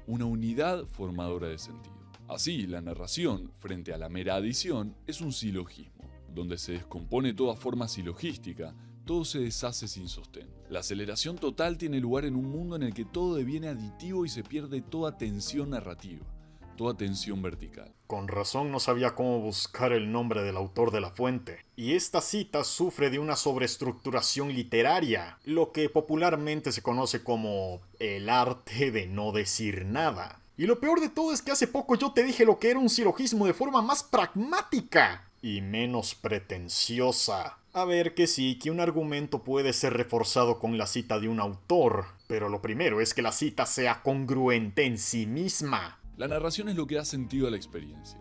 una unidad formadora de sentido. Así, la narración, frente a la mera adición, es un silogismo, donde se descompone toda forma silogística, todo se deshace sin sostén. La aceleración total tiene lugar en un mundo en el que todo deviene aditivo y se pierde toda tensión narrativa, toda tensión vertical. Con razón no sabía cómo buscar el nombre del autor de la fuente. Y esta cita sufre de una sobreestructuración literaria, lo que popularmente se conoce como el arte de no decir nada. Y lo peor de todo es que hace poco yo te dije lo que era un silogismo de forma más pragmática y menos pretenciosa. A ver, que sí, que un argumento puede ser reforzado con la cita de un autor, pero lo primero es que la cita sea congruente en sí misma. La narración es lo que da sentido a la experiencia.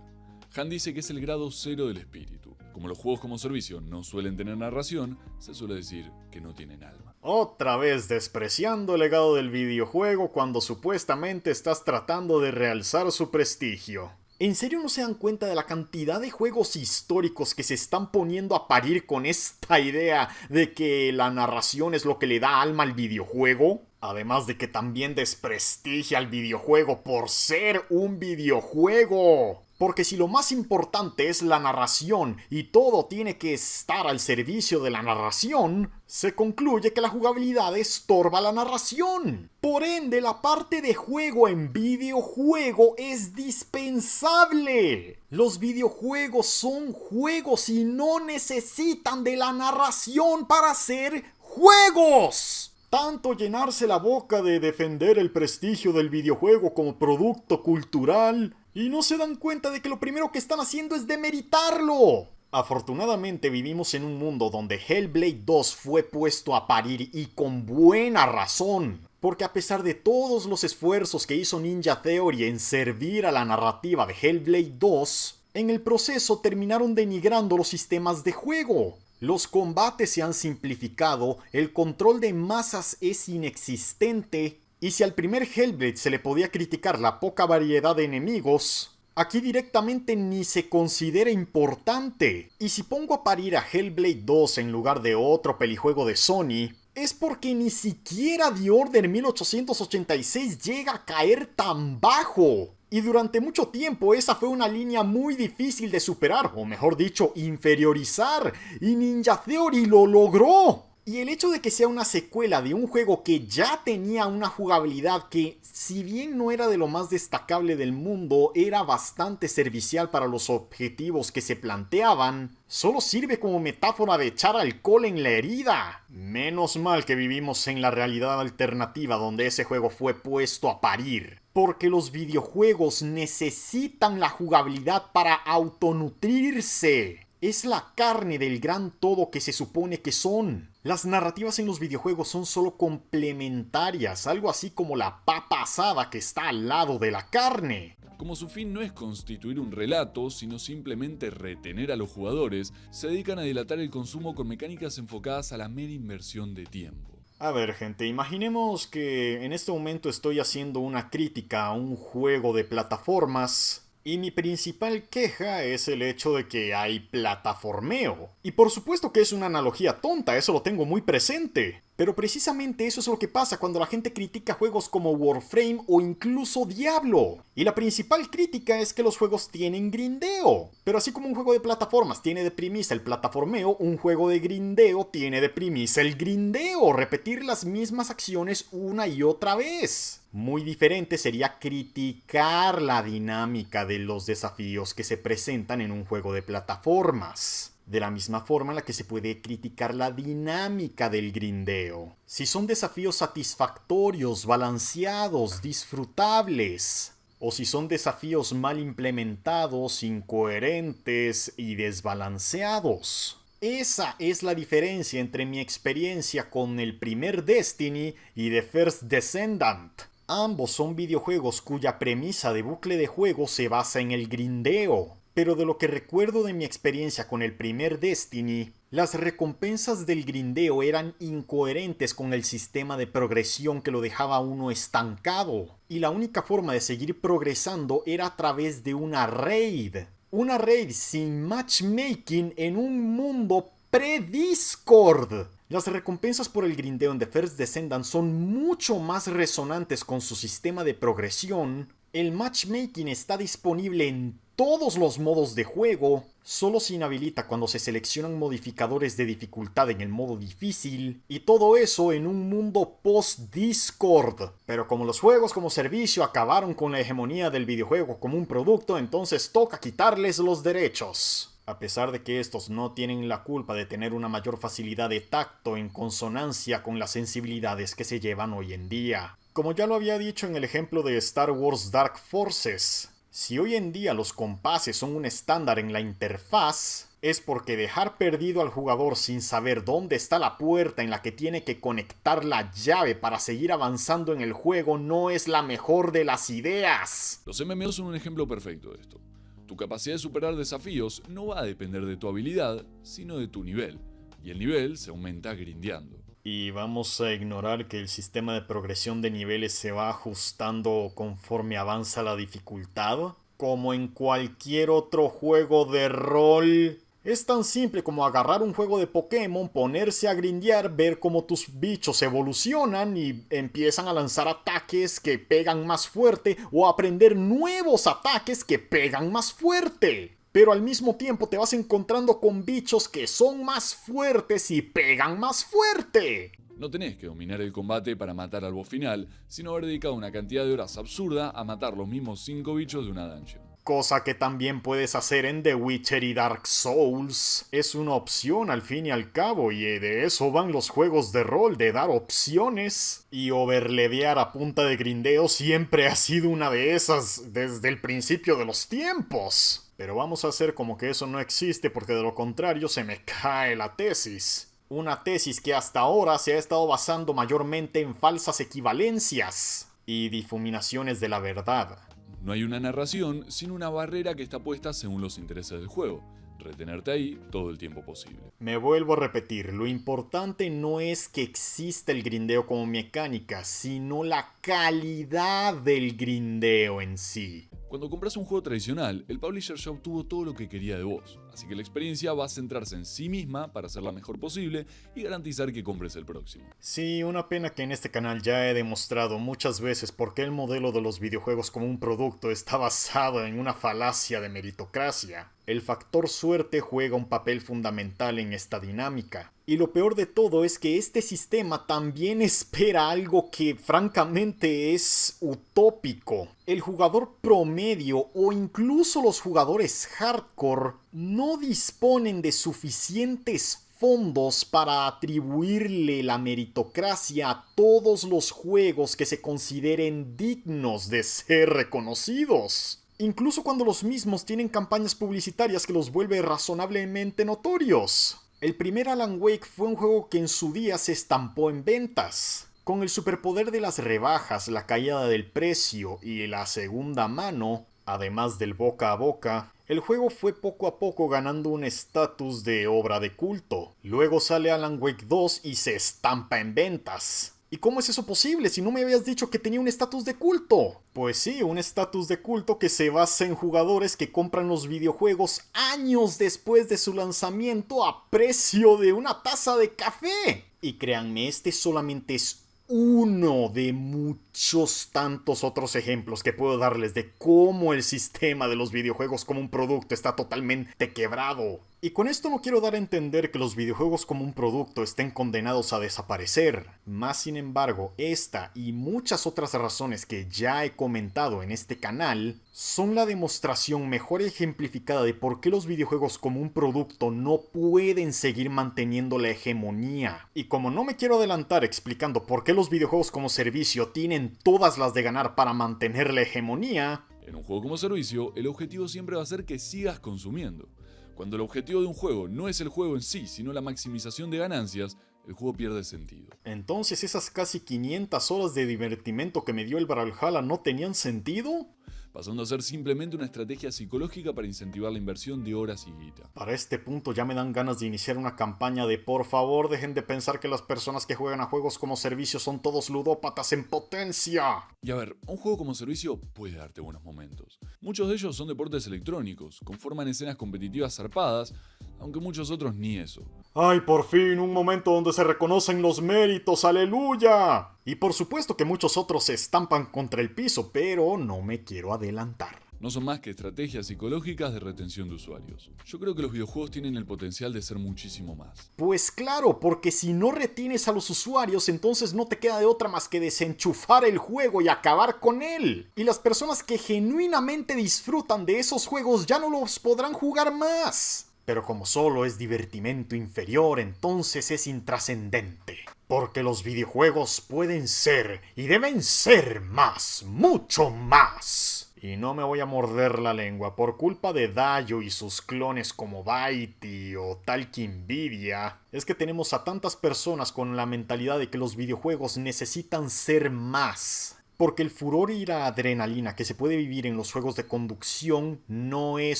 Han dice que es el grado cero del espíritu. Como los juegos como servicio no suelen tener narración, se suele decir que no tienen alma. Otra vez despreciando el legado del videojuego cuando supuestamente estás tratando de realzar su prestigio. ¿En serio no se dan cuenta de la cantidad de juegos históricos que se están poniendo a parir con esta idea de que la narración es lo que le da alma al videojuego? Además de que también desprestigia al videojuego por ser un videojuego. Porque si lo más importante es la narración y todo tiene que estar al servicio de la narración, se concluye que la jugabilidad estorba la narración. Por ende, la parte de juego en videojuego es dispensable. Los videojuegos son juegos y no necesitan de la narración para ser juegos. Tanto llenarse la boca de defender el prestigio del videojuego como producto cultural y no se dan cuenta de que lo primero que están haciendo es demeritarlo. Afortunadamente vivimos en un mundo donde Hellblade 2 fue puesto a parir y con buena razón. Porque a pesar de todos los esfuerzos que hizo Ninja Theory en servir a la narrativa de Hellblade 2, en el proceso terminaron denigrando los sistemas de juego. Los combates se han simplificado, el control de masas es inexistente, y si al primer Hellblade se le podía criticar la poca variedad de enemigos, aquí directamente ni se considera importante. Y si pongo a parir a Hellblade 2 en lugar de otro pelijuego de Sony, es porque ni siquiera The Order 1886 llega a caer tan bajo. Y durante mucho tiempo esa fue una línea muy difícil de superar, o mejor dicho, inferiorizar, y Ninja Theory lo logró. Y el hecho de que sea una secuela de un juego que ya tenía una jugabilidad que, si bien no era de lo más destacable del mundo, era bastante servicial para los objetivos que se planteaban, solo sirve como metáfora de echar alcohol en la herida. Menos mal que vivimos en la realidad alternativa donde ese juego fue puesto a parir. Porque los videojuegos necesitan la jugabilidad para autonutrirse. Es la carne del gran todo que se supone que son. Las narrativas en los videojuegos son solo complementarias, algo así como la papa asada que está al lado de la carne. Como su fin no es constituir un relato, sino simplemente retener a los jugadores, se dedican a dilatar el consumo con mecánicas enfocadas a la mera inversión de tiempo. A ver, gente, imaginemos que en este momento estoy haciendo una crítica a un juego de plataformas y mi principal queja es el hecho de que hay plataformeo. Y por supuesto que es una analogía tonta, eso lo tengo muy presente. Pero precisamente eso es lo que pasa cuando la gente critica juegos como Warframe o incluso Diablo. Y la principal crítica es que los juegos tienen grindeo. Pero así como un juego de plataformas tiene de premisa el plataformeo, un juego de grindeo tiene de premisa el grindeo, repetir las mismas acciones una y otra vez. Muy diferente sería criticar la dinámica de los desafíos que se presentan en un juego de plataformas. De la misma forma en la que se puede criticar la dinámica del grindeo. Si son desafíos satisfactorios, balanceados, disfrutables. O si son desafíos mal implementados, incoherentes y desbalanceados. Esa es la diferencia entre mi experiencia con el primer Destiny y The First Descendant. Ambos son videojuegos cuya premisa de bucle de juego se basa en el grindeo. Pero de lo que recuerdo de mi experiencia con el primer Destiny, las recompensas del grindeo eran incoherentes con el sistema de progresión que lo dejaba a uno estancado. Y la única forma de seguir progresando era a través de una raid. Una raid sin matchmaking en un mundo pre-Discord. Las recompensas por el grindeo en The First Descendant son mucho más resonantes con su sistema de progresión. El matchmaking está disponible en todos los modos de juego, solo se inhabilita cuando se seleccionan modificadores de dificultad en el modo difícil, y todo eso en un mundo post-Discord. Pero como los juegos como servicio acabaron con la hegemonía del videojuego como un producto, entonces toca quitarles los derechos. A pesar de que estos no tienen la culpa de tener una mayor facilidad de tacto en consonancia con las sensibilidades que se llevan hoy en día. Como ya lo había dicho en el ejemplo de Star Wars Dark Forces, si hoy en día los compases son un estándar en la interfaz, es porque dejar perdido al jugador sin saber dónde está la puerta en la que tiene que conectar la llave para seguir avanzando en el juego no es la mejor de las ideas. Los MMO son un ejemplo perfecto de esto. Tu capacidad de superar desafíos no va a depender de tu habilidad, sino de tu nivel. Y el nivel se aumenta grindeando. Y vamos a ignorar que el sistema de progresión de niveles se va ajustando conforme avanza la dificultad. Como en cualquier otro juego de rol. Es tan simple como agarrar un juego de Pokémon, ponerse a grindear, ver cómo tus bichos evolucionan y empiezan a lanzar ataques que pegan más fuerte o a aprender nuevos ataques que pegan más fuerte. Pero al mismo tiempo te vas encontrando con bichos que son más fuertes y pegan más fuerte. No tenés que dominar el combate para matar al boss final, sino haber dedicado una cantidad de horas absurda a matar los mismos 5 bichos de una dungeon. Cosa que también puedes hacer en The Witcher y Dark Souls. Es una opción al fin y al cabo, y de eso van los juegos de rol, de dar opciones. Y overlevear a punta de grindeo siempre ha sido una de esas desde el principio de los tiempos. Pero vamos a hacer como que eso no existe, porque de lo contrario se me cae la tesis. Una tesis que hasta ahora se ha estado basando mayormente en falsas equivalencias y difuminaciones de la verdad. No hay una narración, sino una barrera que está puesta según los intereses del juego. Retenerte ahí todo el tiempo posible. Me vuelvo a repetir, lo importante no es que exista el grindeo como mecánica, sino la calidad del grindeo en sí. Cuando compras un juego tradicional, el publisher ya obtuvo todo lo que quería de vos, así que la experiencia va a centrarse en sí misma para hacerla mejor posible y garantizar que compres el próximo. Sí, una pena que en este canal ya he demostrado muchas veces por qué el modelo de los videojuegos como un producto está basado en una falacia de meritocracia. El factor suerte juega un papel fundamental en esta dinámica. Y lo peor de todo es que este sistema también espera algo que francamente es utópico. El jugador promedio o incluso los jugadores hardcore no disponen de suficientes fondos para atribuirle la meritocracia a todos los juegos que se consideren dignos de ser reconocidos. Incluso cuando los mismos tienen campañas publicitarias que los vuelve razonablemente notorios. El primer Alan Wake fue un juego que en su día se estampó en ventas. Con el superpoder de las rebajas, la caída del precio y la segunda mano, además del boca a boca, el juego fue poco a poco ganando un estatus de obra de culto. Luego sale Alan Wake 2 y se estampa en ventas. ¿Y cómo es eso posible si no me habías dicho que tenía un estatus de culto? Pues sí, un estatus de culto que se basa en jugadores que compran los videojuegos años después de su lanzamiento a precio de una taza de café. Y créanme, este solamente es uno de muchos tantos otros ejemplos que puedo darles de cómo el sistema de los videojuegos como un producto está totalmente quebrado. Y con esto no quiero dar a entender que los videojuegos como un producto estén condenados a desaparecer. Más sin embargo, esta y muchas otras razones que ya he comentado en este canal son la demostración mejor ejemplificada de por qué los videojuegos como un producto no pueden seguir manteniendo la hegemonía. Y como no me quiero adelantar explicando por qué los videojuegos como servicio tienen todas las de ganar para mantener la hegemonía, en un juego como servicio, el objetivo siempre va a ser que sigas consumiendo. Cuando el objetivo de un juego no es el juego en sí, sino la maximización de ganancias, el juego pierde sentido. Entonces, ¿esas casi 500 horas de divertimento que me dio el Brawlhalla no tenían sentido? Pasando a ser simplemente una estrategia psicológica para incentivar la inversión de horas y guita. Para este punto ya me dan ganas de iniciar una campaña de por favor dejen de pensar que las personas que juegan a juegos como servicio son todos ludópatas en potencia. Y a ver, un juego como servicio puede darte buenos momentos. Muchos de ellos son deportes electrónicos, conforman escenas competitivas zarpadas, aunque muchos otros ni eso. ¡Ay, por fin! Un momento donde se reconocen los méritos, ¡aleluya! Y por supuesto que muchos otros se estampan contra el piso, pero no me quiero adelantar. No son más que estrategias psicológicas de retención de usuarios. Yo creo que los videojuegos tienen el potencial de ser muchísimo más. Pues claro, porque si no retienes a los usuarios, entonces no te queda de otra más que desenchufar el juego y acabar con él. Y las personas que genuinamente disfrutan de esos juegos ya no los podrán jugar más. Pero como solo es divertimento inferior, entonces es intrascendente. Porque los videojuegos pueden ser y deben ser más, mucho más. Y no me voy a morder la lengua por culpa de Dayo y sus clones como Baiti o Talk Nvidia. Es que tenemos a tantas personas con la mentalidad de que los videojuegos necesitan ser más. Porque el furor y la adrenalina que se puede vivir en los juegos de conducción no es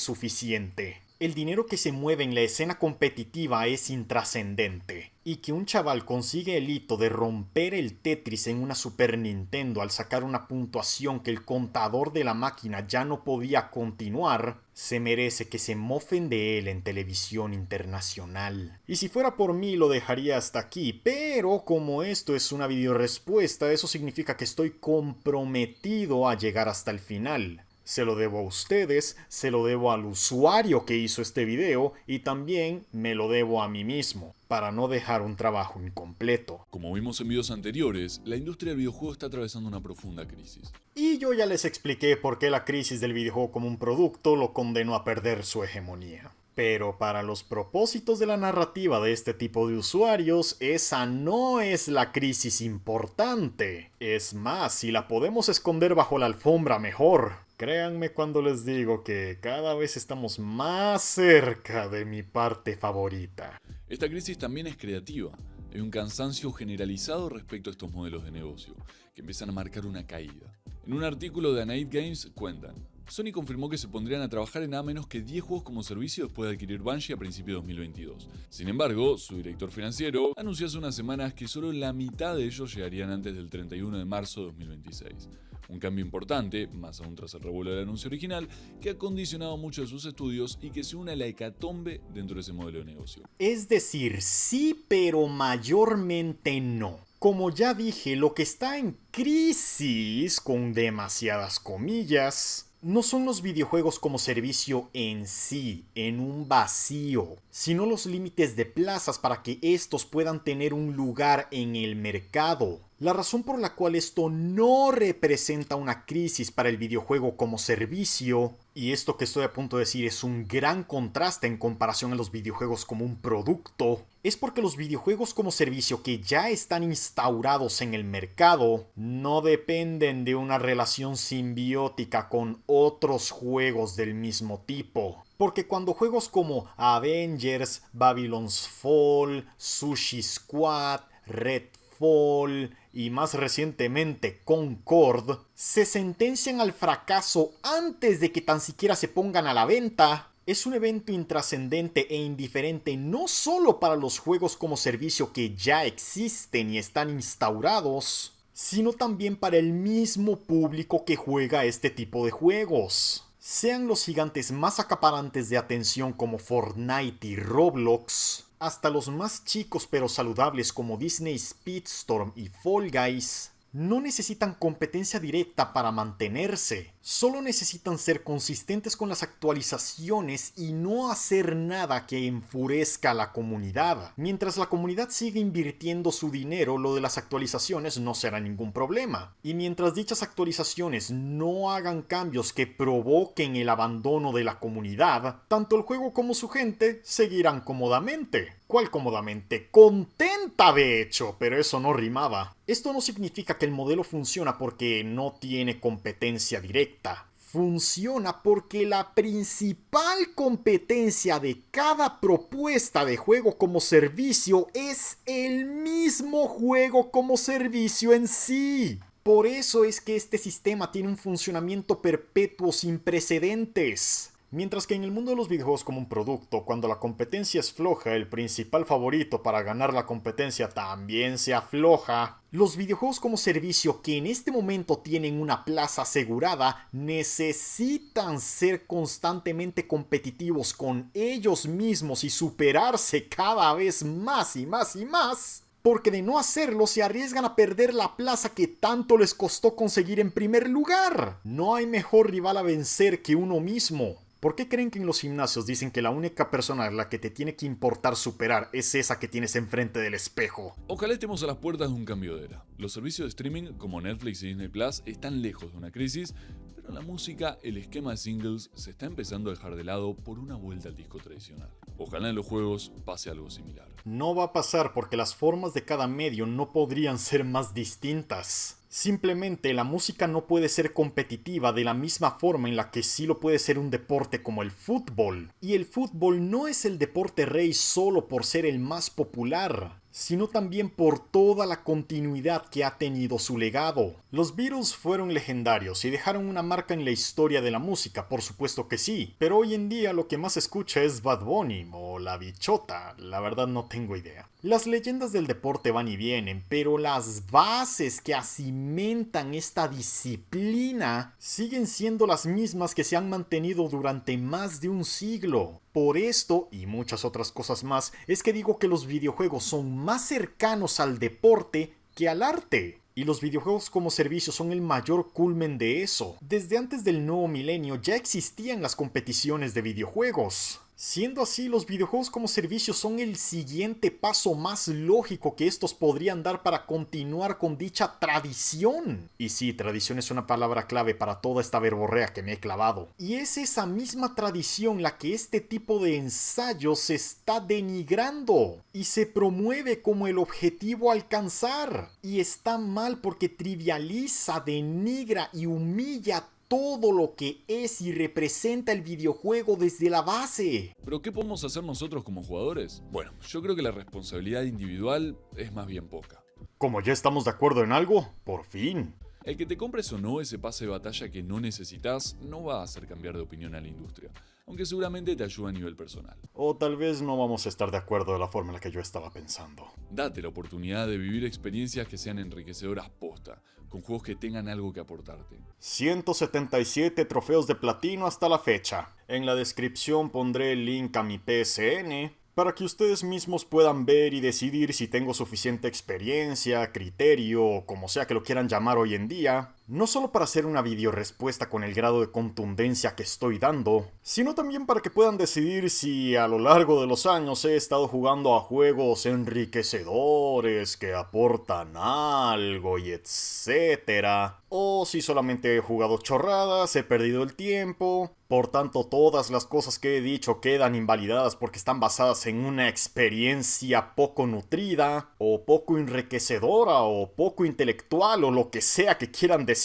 suficiente. El dinero que se mueve en la escena competitiva es intrascendente. Y que un chaval consigue el hito de romper el Tetris en una Super Nintendo al sacar una puntuación que el contador de la máquina ya no podía continuar, se merece que se mofen de él en televisión internacional. Y si fuera por mí lo dejaría hasta aquí, pero como esto es una videorespuesta, eso significa que estoy comprometido a llegar hasta el final. Se lo debo a ustedes, se lo debo al usuario que hizo este video y también me lo debo a mí mismo, para no dejar un trabajo incompleto. Como vimos en videos anteriores, la industria del videojuego está atravesando una profunda crisis. Y yo ya les expliqué por qué la crisis del videojuego como un producto lo condenó a perder su hegemonía. Pero para los propósitos de la narrativa de este tipo de usuarios, esa no es la crisis importante. Es más, si la podemos esconder bajo la alfombra, mejor. Créanme cuando les digo que cada vez estamos más cerca de mi parte favorita. Esta crisis también es creativa. Hay un cansancio generalizado respecto a estos modelos de negocio, que empiezan a marcar una caída. En un artículo de A-Night Games cuentan: Sony confirmó que se pondrían a trabajar en nada menos que 10 juegos como servicio después de adquirir Bungie a principios de 2022. Sin embargo, su director financiero anunció hace unas semanas que solo la mitad de ellos llegarían antes del 31 de marzo de 2026. Un cambio importante, más aún tras el revuelo del anuncio original, que ha condicionado mucho de sus estudios y que se une a la hecatombe dentro de ese modelo de negocio. Es decir, sí, pero mayormente no. Como ya dije, lo que está en crisis, con demasiadas comillas, no son los videojuegos como servicio en sí, en un vacío, sino los límites de plazas para que estos puedan tener un lugar en el mercado. La razón por la cual esto no representa una crisis para el videojuego como servicio, y esto que estoy a punto de decir es un gran contraste en comparación a los videojuegos como un producto, es porque los videojuegos como servicio que ya están instaurados en el mercado no dependen de una relación simbiótica con otros juegos del mismo tipo. Porque cuando juegos como Avengers, Babylon's Fall, Sushi Squad, Redfall y más recientemente Concord se sentencian al fracaso antes de que tan siquiera se pongan a la venta, es un evento intrascendente e indiferente no solo para los juegos como servicio que ya existen y están instaurados, sino también para el mismo público que juega este tipo de juegos. Sean los gigantes más acaparantes de atención como Fortnite y Roblox, Hasta los más chicos pero saludables como Disney Speedstorm y Fall Guys no necesitan competencia directa para mantenerse, solo necesitan ser consistentes con las actualizaciones y no hacer nada que enfurezca a la comunidad. Mientras la comunidad sigue invirtiendo su dinero, lo de las actualizaciones no será ningún problema. Y mientras dichas actualizaciones no hagan cambios que provoquen el abandono de la comunidad, tanto el juego como su gente seguirán cómodamente. ¿Cuál cómodamente? Contenta de hecho, pero eso no rimaba. Esto no significa que el modelo funciona porque no tiene competencia directa. Funciona porque la principal competencia de cada propuesta de juego como servicio es el mismo juego como servicio en sí. Por eso es que este sistema tiene un funcionamiento perpetuo sin precedentes. Mientras que en el mundo de los videojuegos como un producto, cuando la competencia es floja, el principal favorito para ganar la competencia también se afloja. Los videojuegos como servicio que en este momento tienen una plaza asegurada necesitan ser constantemente competitivos con ellos mismos y superarse cada vez más y más y más. Porque de no hacerlo se arriesgan a perder la plaza que tanto les costó conseguir en primer lugar. No hay mejor rival a vencer que uno mismo. ¿Por qué creen que en los gimnasios dicen que la única persona a la que te tiene que importar superar es esa que tienes enfrente del espejo? Ojalá estemos a las puertas de un cambio de era. Los servicios de streaming como Netflix y Disney Plus están lejos de una crisis, pero la música, el esquema de singles, se está empezando a dejar de lado por una vuelta al disco tradicional. Ojalá en los juegos pase algo similar. No va a pasar porque las formas de cada medio no podrían ser más distintas. Simplemente la música no puede ser competitiva de la misma forma en la que sí lo puede ser un deporte como el fútbol. Y el fútbol no es el deporte rey solo por ser el más popular, sino también por toda la continuidad que ha tenido su legado. Los Beatles fueron legendarios y dejaron una marca en la historia de la música, por supuesto que sí, pero hoy en día lo que más se escucha es Bad Bunny o La Bichota, la verdad no tengo idea. Las leyendas del deporte van y vienen, pero las bases que cimentan esta disciplina siguen siendo las mismas que se han mantenido durante más de un siglo. Por esto, y muchas otras cosas más, es que digo que los videojuegos son más cercanos al deporte que al arte. Y los videojuegos como servicio son el mayor culmen de eso. Desde antes del nuevo milenio ya existían las competiciones de videojuegos. Siendo así, los videojuegos como servicio son el siguiente paso más lógico que estos podrían dar para continuar con dicha tradición. Y sí, tradición es una palabra clave para toda esta verborrea que me he clavado. Y es esa misma tradición la que este tipo de ensayos se está denigrando y se promueve como el objetivo a alcanzar. Y está mal porque trivializa, denigra y humilla todo lo que es y representa el videojuego desde la base. ¿Pero qué podemos hacer nosotros como jugadores? Bueno, yo creo que la responsabilidad individual es más bien poca. Como ya estamos de acuerdo en algo, por fin. El que te compres o no ese pase de batalla que no necesitas no va a hacer cambiar de opinión a la industria, aunque seguramente te ayuda a nivel personal. O tal vez no vamos a estar de acuerdo de la forma en la que yo estaba pensando. Date la oportunidad de vivir experiencias que sean enriquecedoras posta, con juegos que tengan algo que aportarte. 177 trofeos de platino hasta la fecha. En la descripción pondré el link a mi PSN para que ustedes mismos puedan ver y decidir si tengo suficiente experiencia, criterio o como sea que lo quieran llamar hoy en día, no solo para hacer una videorespuesta con el grado de contundencia que estoy dando, sino también para que puedan decidir si a lo largo de los años he estado jugando a juegos enriquecedores que aportan algo y etcétera, o si solamente he jugado chorradas, he perdido el tiempo. Por tanto, todas las cosas que he dicho quedan invalidadas porque están basadas en una experiencia poco nutrida, o poco enriquecedora, o poco intelectual, o lo que sea que quieran decir.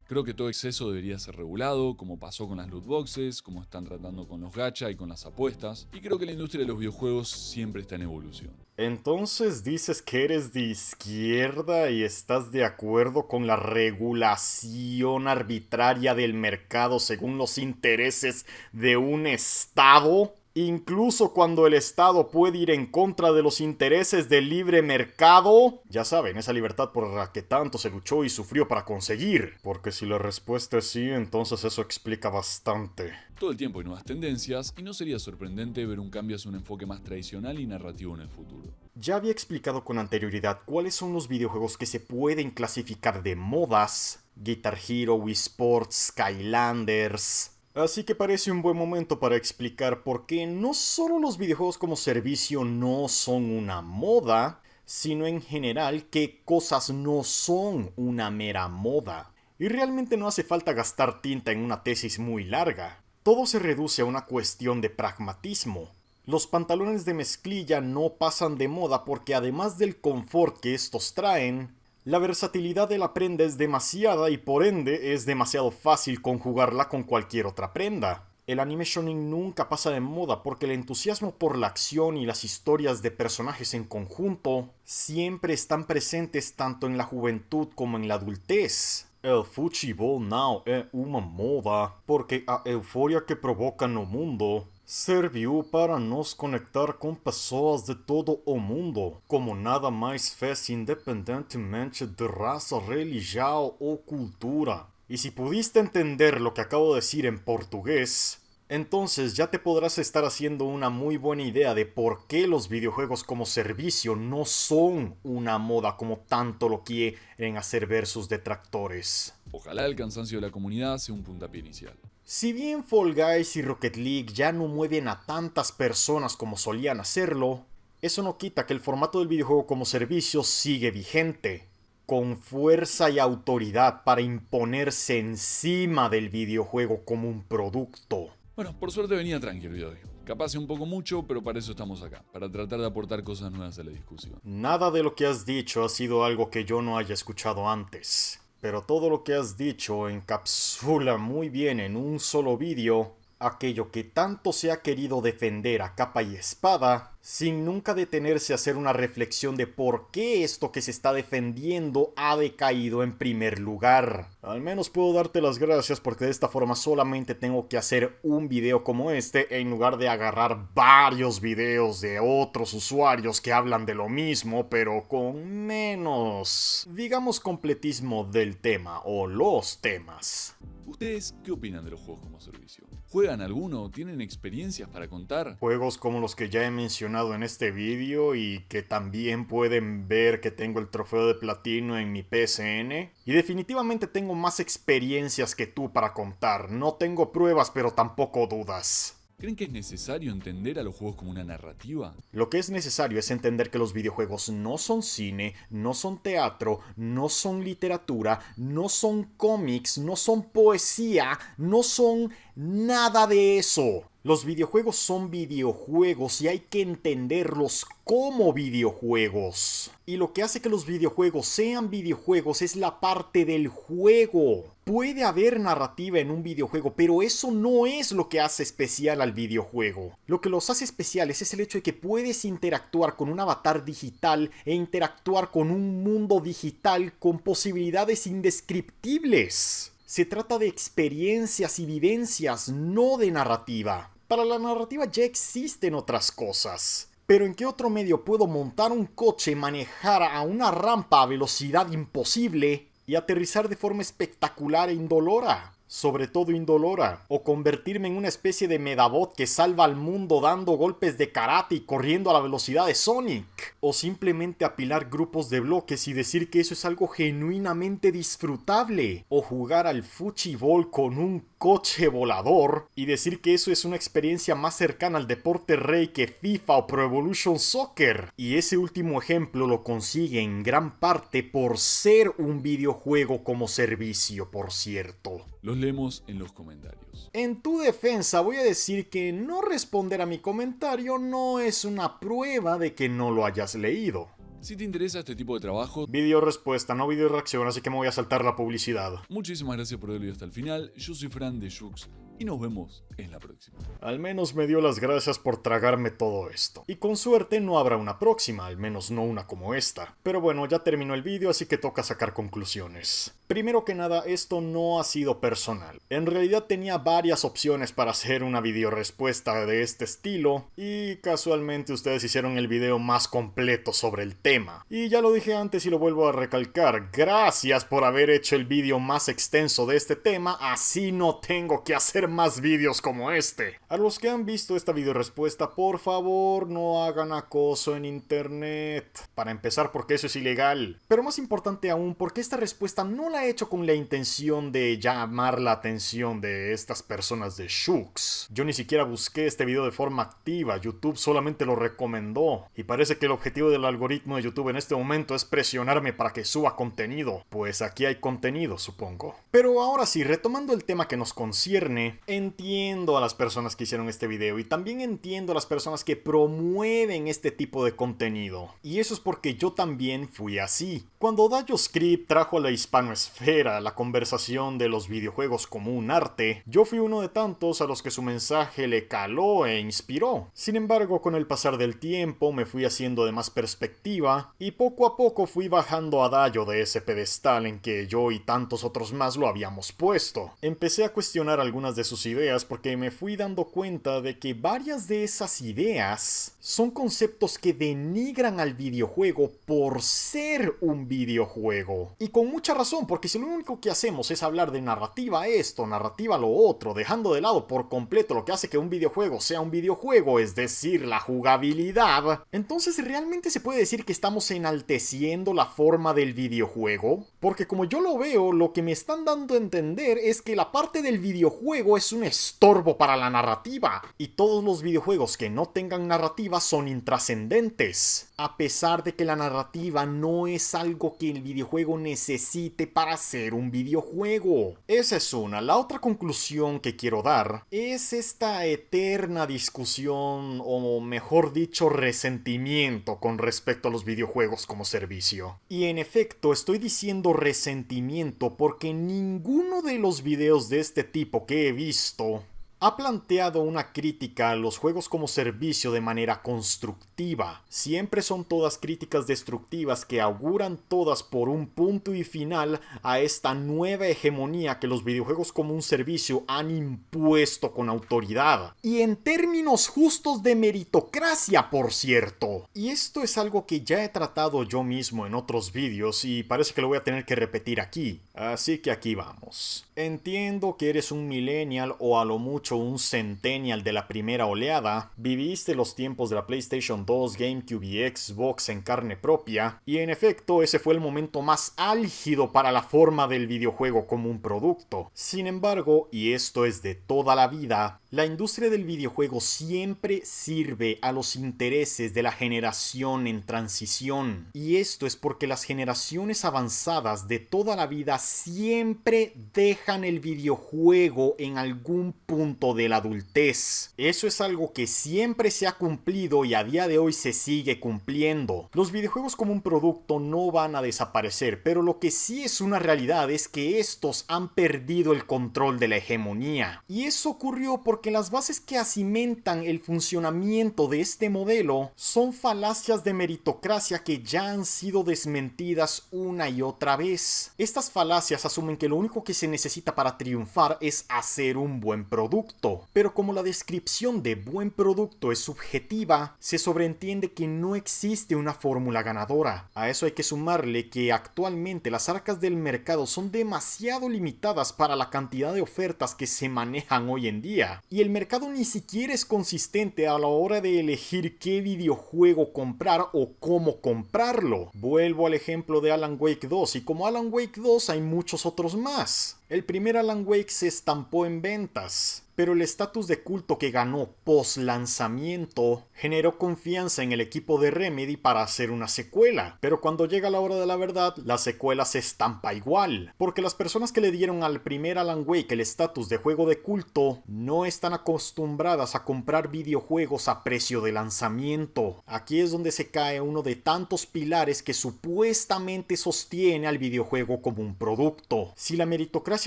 Creo que todo exceso debería ser regulado, como pasó con las loot boxes, como están tratando con los gacha y con las apuestas, y creo que la industria de los videojuegos siempre está en evolución. Entonces dices que eres de izquierda y estás de acuerdo con la regulación arbitraria del mercado según los intereses de un estado. Incluso cuando el Estado puede ir en contra de los intereses del libre mercado. Ya saben, esa libertad por la que tanto se luchó y sufrió para conseguir. Porque si la respuesta es sí, entonces eso explica bastante. Todo el tiempo hay nuevas tendencias y no sería sorprendente ver un cambio hacia un enfoque más tradicional y narrativo en el futuro. Ya había explicado con anterioridad cuáles son los videojuegos que se pueden clasificar de modas. Guitar Hero, Wii Sports, Skylanders. Así que parece un buen momento para explicar por qué no solo los videojuegos como servicio no son una moda, sino en general qué cosas no son una mera moda. Y realmente no hace falta gastar tinta en una tesis muy larga. Todo se reduce a una cuestión de pragmatismo. Los pantalones de mezclilla no pasan de moda porque además del confort que estos traen, la versatilidad de la prenda es demasiada y por ende es demasiado fácil conjugarla con cualquier otra prenda. El anime shonen nunca pasa de moda porque el entusiasmo por la acción y las historias de personajes en conjunto siempre están presentes tanto en la juventud como en la adultez. El Fuchibol now é uma moda porque a euforia que provoca no mundo serviu para nos conectar com pessoas de todo o mundo, como nada mais fez independentemente de raza, religião ou cultura. Y si pudiste entender lo que acabo de decir en portugués, entonces ya te podrás estar haciendo una muy buena idea de por qué los videojuegos como servicio no son una moda como tanto lo quieren hacer ver sus detractores. Ojalá el cansancio de la comunidad sea un puntapié inicial. Si bien Fall Guys y Rocket League ya no mueven a tantas personas como solían hacerlo, eso no quita que el formato del videojuego como servicio sigue vigente, con fuerza y autoridad para imponerse encima del videojuego como un producto. Bueno, por suerte venía tranquilo el video de hoy. Capaz sea un poco mucho, pero para eso estamos acá, para tratar de aportar cosas nuevas a la discusión. Nada de lo que has dicho ha sido algo que yo no haya escuchado antes, pero todo lo que has dicho encapsula muy bien en un solo vídeo aquello que tanto se ha querido defender a capa y espada, sin nunca detenerse a hacer una reflexión de por qué esto que se está defendiendo ha decaído en primer lugar. Al menos puedo darte las gracias porque de esta forma solamente tengo que hacer un video como este en lugar de agarrar varios videos de otros usuarios que hablan de lo mismo pero con menos, digamos, completismo del tema o los temas. ¿Ustedes qué opinan de los juegos como servicio? ¿Juegan alguno? ¿Tienen experiencias para contar? Juegos como los que ya he mencionado en este vídeo y que también pueden ver que tengo el trofeo de platino en mi PSN. Y definitivamente tengo más experiencias que tú para contar. No tengo pruebas, pero tampoco dudas. ¿Creen que es necesario entender a los juegos como una narrativa? Lo que es necesario es entender que los videojuegos no son cine, no son teatro, no son literatura, no son cómics, no son poesía, no son nada de eso. Los videojuegos son videojuegos y hay que entenderlos como videojuegos. Y lo que hace que los videojuegos sean videojuegos es la parte del juego. Puede haber narrativa en un videojuego, pero eso no es lo que hace especial al videojuego. Lo que los hace especiales es el hecho de que puedes interactuar con un avatar digital e interactuar con un mundo digital con posibilidades indescriptibles. Se trata de experiencias y vivencias, no de narrativa. Para la narrativa ya existen otras cosas. Pero ¿en qué otro medio puedo montar un coche, manejar a una rampa a velocidad imposible y aterrizar de forma espectacular e indolora? Sobre todo indolora. O convertirme en una especie de Medabot que salva al mundo dando golpes de karate y corriendo a la velocidad de Sonic. O simplemente apilar grupos de bloques y decir que eso es algo genuinamente disfrutable. O jugar al Fuchibol con un coche volador y decir que eso es una experiencia más cercana al deporte rey que FIFA o Pro Evolution Soccer. Y ese último ejemplo lo consigue en gran parte por ser un videojuego como servicio, por cierto. Los leemos en los comentarios. En tu defensa voy a decir que no responder a mi comentario no es una prueba de que no lo hayas leído. Si te interesa este tipo de trabajo, Video respuesta, no video reacción, así que me voy a saltar la publicidad. muchísimas gracias por haber leído hasta el final. Yo soy Fran de Jux y nos vemos en la próxima. Al menos me dio las gracias por tragarme todo esto. Y con suerte no habrá una próxima, al menos no una como esta. Pero bueno, ya terminó el vídeo, así que toca sacar conclusiones. Primero que nada, esto no ha sido personal. En realidad tenía varias opciones para hacer una videorespuesta de este estilo y casualmente ustedes hicieron el video más completo sobre el tema. Y ya lo dije antes y lo vuelvo a recalcar, gracias por haber hecho el video más extenso de este tema, así no tengo que hacer más videos como este. A los que han visto esta videorespuesta, por favor no hagan acoso en internet. Para empezar, porque eso es ilegal. Pero más importante aún, porque esta respuesta no la he hecho con la intención de llamar la atención de estas personas de Shooks. Yo ni siquiera busqué este video de forma activa, YouTube solamente lo recomendó. Y parece que el objetivo del algoritmo de YouTube en este momento es presionarme para que suba contenido. Pues aquí hay contenido, supongo. Pero ahora sí, retomando el tema que nos concierne, entiendo a las personas que hicieron este video y también entiendo a las personas que promueven este tipo de contenido. Y eso es porque yo también fui así. Cuando DayoScript trajo a la hispanoesfera la conversación de los videojuegos como un arte, yo fui uno de tantos a los que su mensaje le caló e inspiró. Sin embargo, con el pasar del tiempo me fui haciendo de más perspectiva y poco a poco fui bajando a Dayo de ese pedestal en que yo y tantos otros más lo habíamos puesto. Empecé a cuestionar algunas de sus ideas porque me fui dando cuenta de que varias de esas ideas son conceptos que denigran al videojuego por ser un videojuego. Y con mucha razón, porque si lo único que hacemos es hablar de narrativa esto, narrativa lo otro, dejando de lado por completo lo que hace que un videojuego sea un videojuego, es decir, la jugabilidad, entonces ¿realmente se puede decir que estamos enalteciendo la forma del videojuego? Porque como yo lo veo, lo que me están dando a entender es que la parte del videojuego es un estorbo para la narrativa, y todos los videojuegos que no tengan narrativa son intrascendentes, a pesar de que la narrativa no es algo que el videojuego necesite para ser un videojuego. Esa es una. La otra conclusión que quiero dar es esta eterna discusión, o mejor dicho, resentimiento con respecto a los videojuegos como servicio. Y en efecto, estoy diciendo resentimiento porque ninguno de los videos de este tipo que he visto ha planteado una crítica a los juegos como servicio de manera constructiva. Siempre son todas críticas destructivas que auguran todas por un punto y final a esta nueva hegemonía que los videojuegos como un servicio han impuesto con autoridad. Y en términos justos de meritocracia, por cierto. Y esto es algo que ya he tratado yo mismo en otros vídeos y parece que lo voy a tener que repetir aquí. Así que aquí vamos. Entiendo que eres un millennial o a lo mucho un centennial de la primera oleada, viviste los tiempos de la PlayStation 2, GameCube y Xbox en carne propia, y en efecto ese fue el momento más álgido para la forma del videojuego como un producto. Sin embargo, y esto es de toda la vida, la industria del videojuego siempre sirve a los intereses de la generación en transición. Y esto es porque las generaciones avanzadas de toda la vida siempre dejan el videojuego en algún punto de la adultez. Eso es algo que siempre se ha cumplido y a día de hoy se sigue cumpliendo. Los videojuegos como un producto no van a desaparecer, pero lo que sí es una realidad es que estos han perdido el control de la hegemonía. Y eso ocurrió porque las bases que cimentan el funcionamiento de este modelo son falacias de meritocracia que ya han sido desmentidas una y otra vez. Estas falacias asumen que lo único que se necesita para triunfar es hacer un buen producto. Pero como la descripción de buen producto es subjetiva, se sobreentiende que no existe una fórmula ganadora. A eso hay que sumarle que actualmente las arcas del mercado son demasiado limitadas para la cantidad de ofertas que se manejan hoy en día. Y el mercado ni siquiera es consistente a la hora de elegir qué videojuego comprar o cómo comprarlo. Vuelvo al ejemplo de Alan Wake 2 y como Alan Wake 2 hay muchos otros más. El primer Alan Wake se estampó en ventas, pero el estatus de culto que ganó post lanzamiento generó confianza en el equipo de Remedy para hacer una secuela. Pero cuando llega la hora de la verdad, la secuela se estampa igual, porque las personas que le dieron al primer Alan Wake el estatus de juego de culto no están acostumbradas a comprar videojuegos a precio de lanzamiento. Aquí es donde se cae uno de tantos pilares que supuestamente sostiene al videojuego como un producto. Si la meritocracia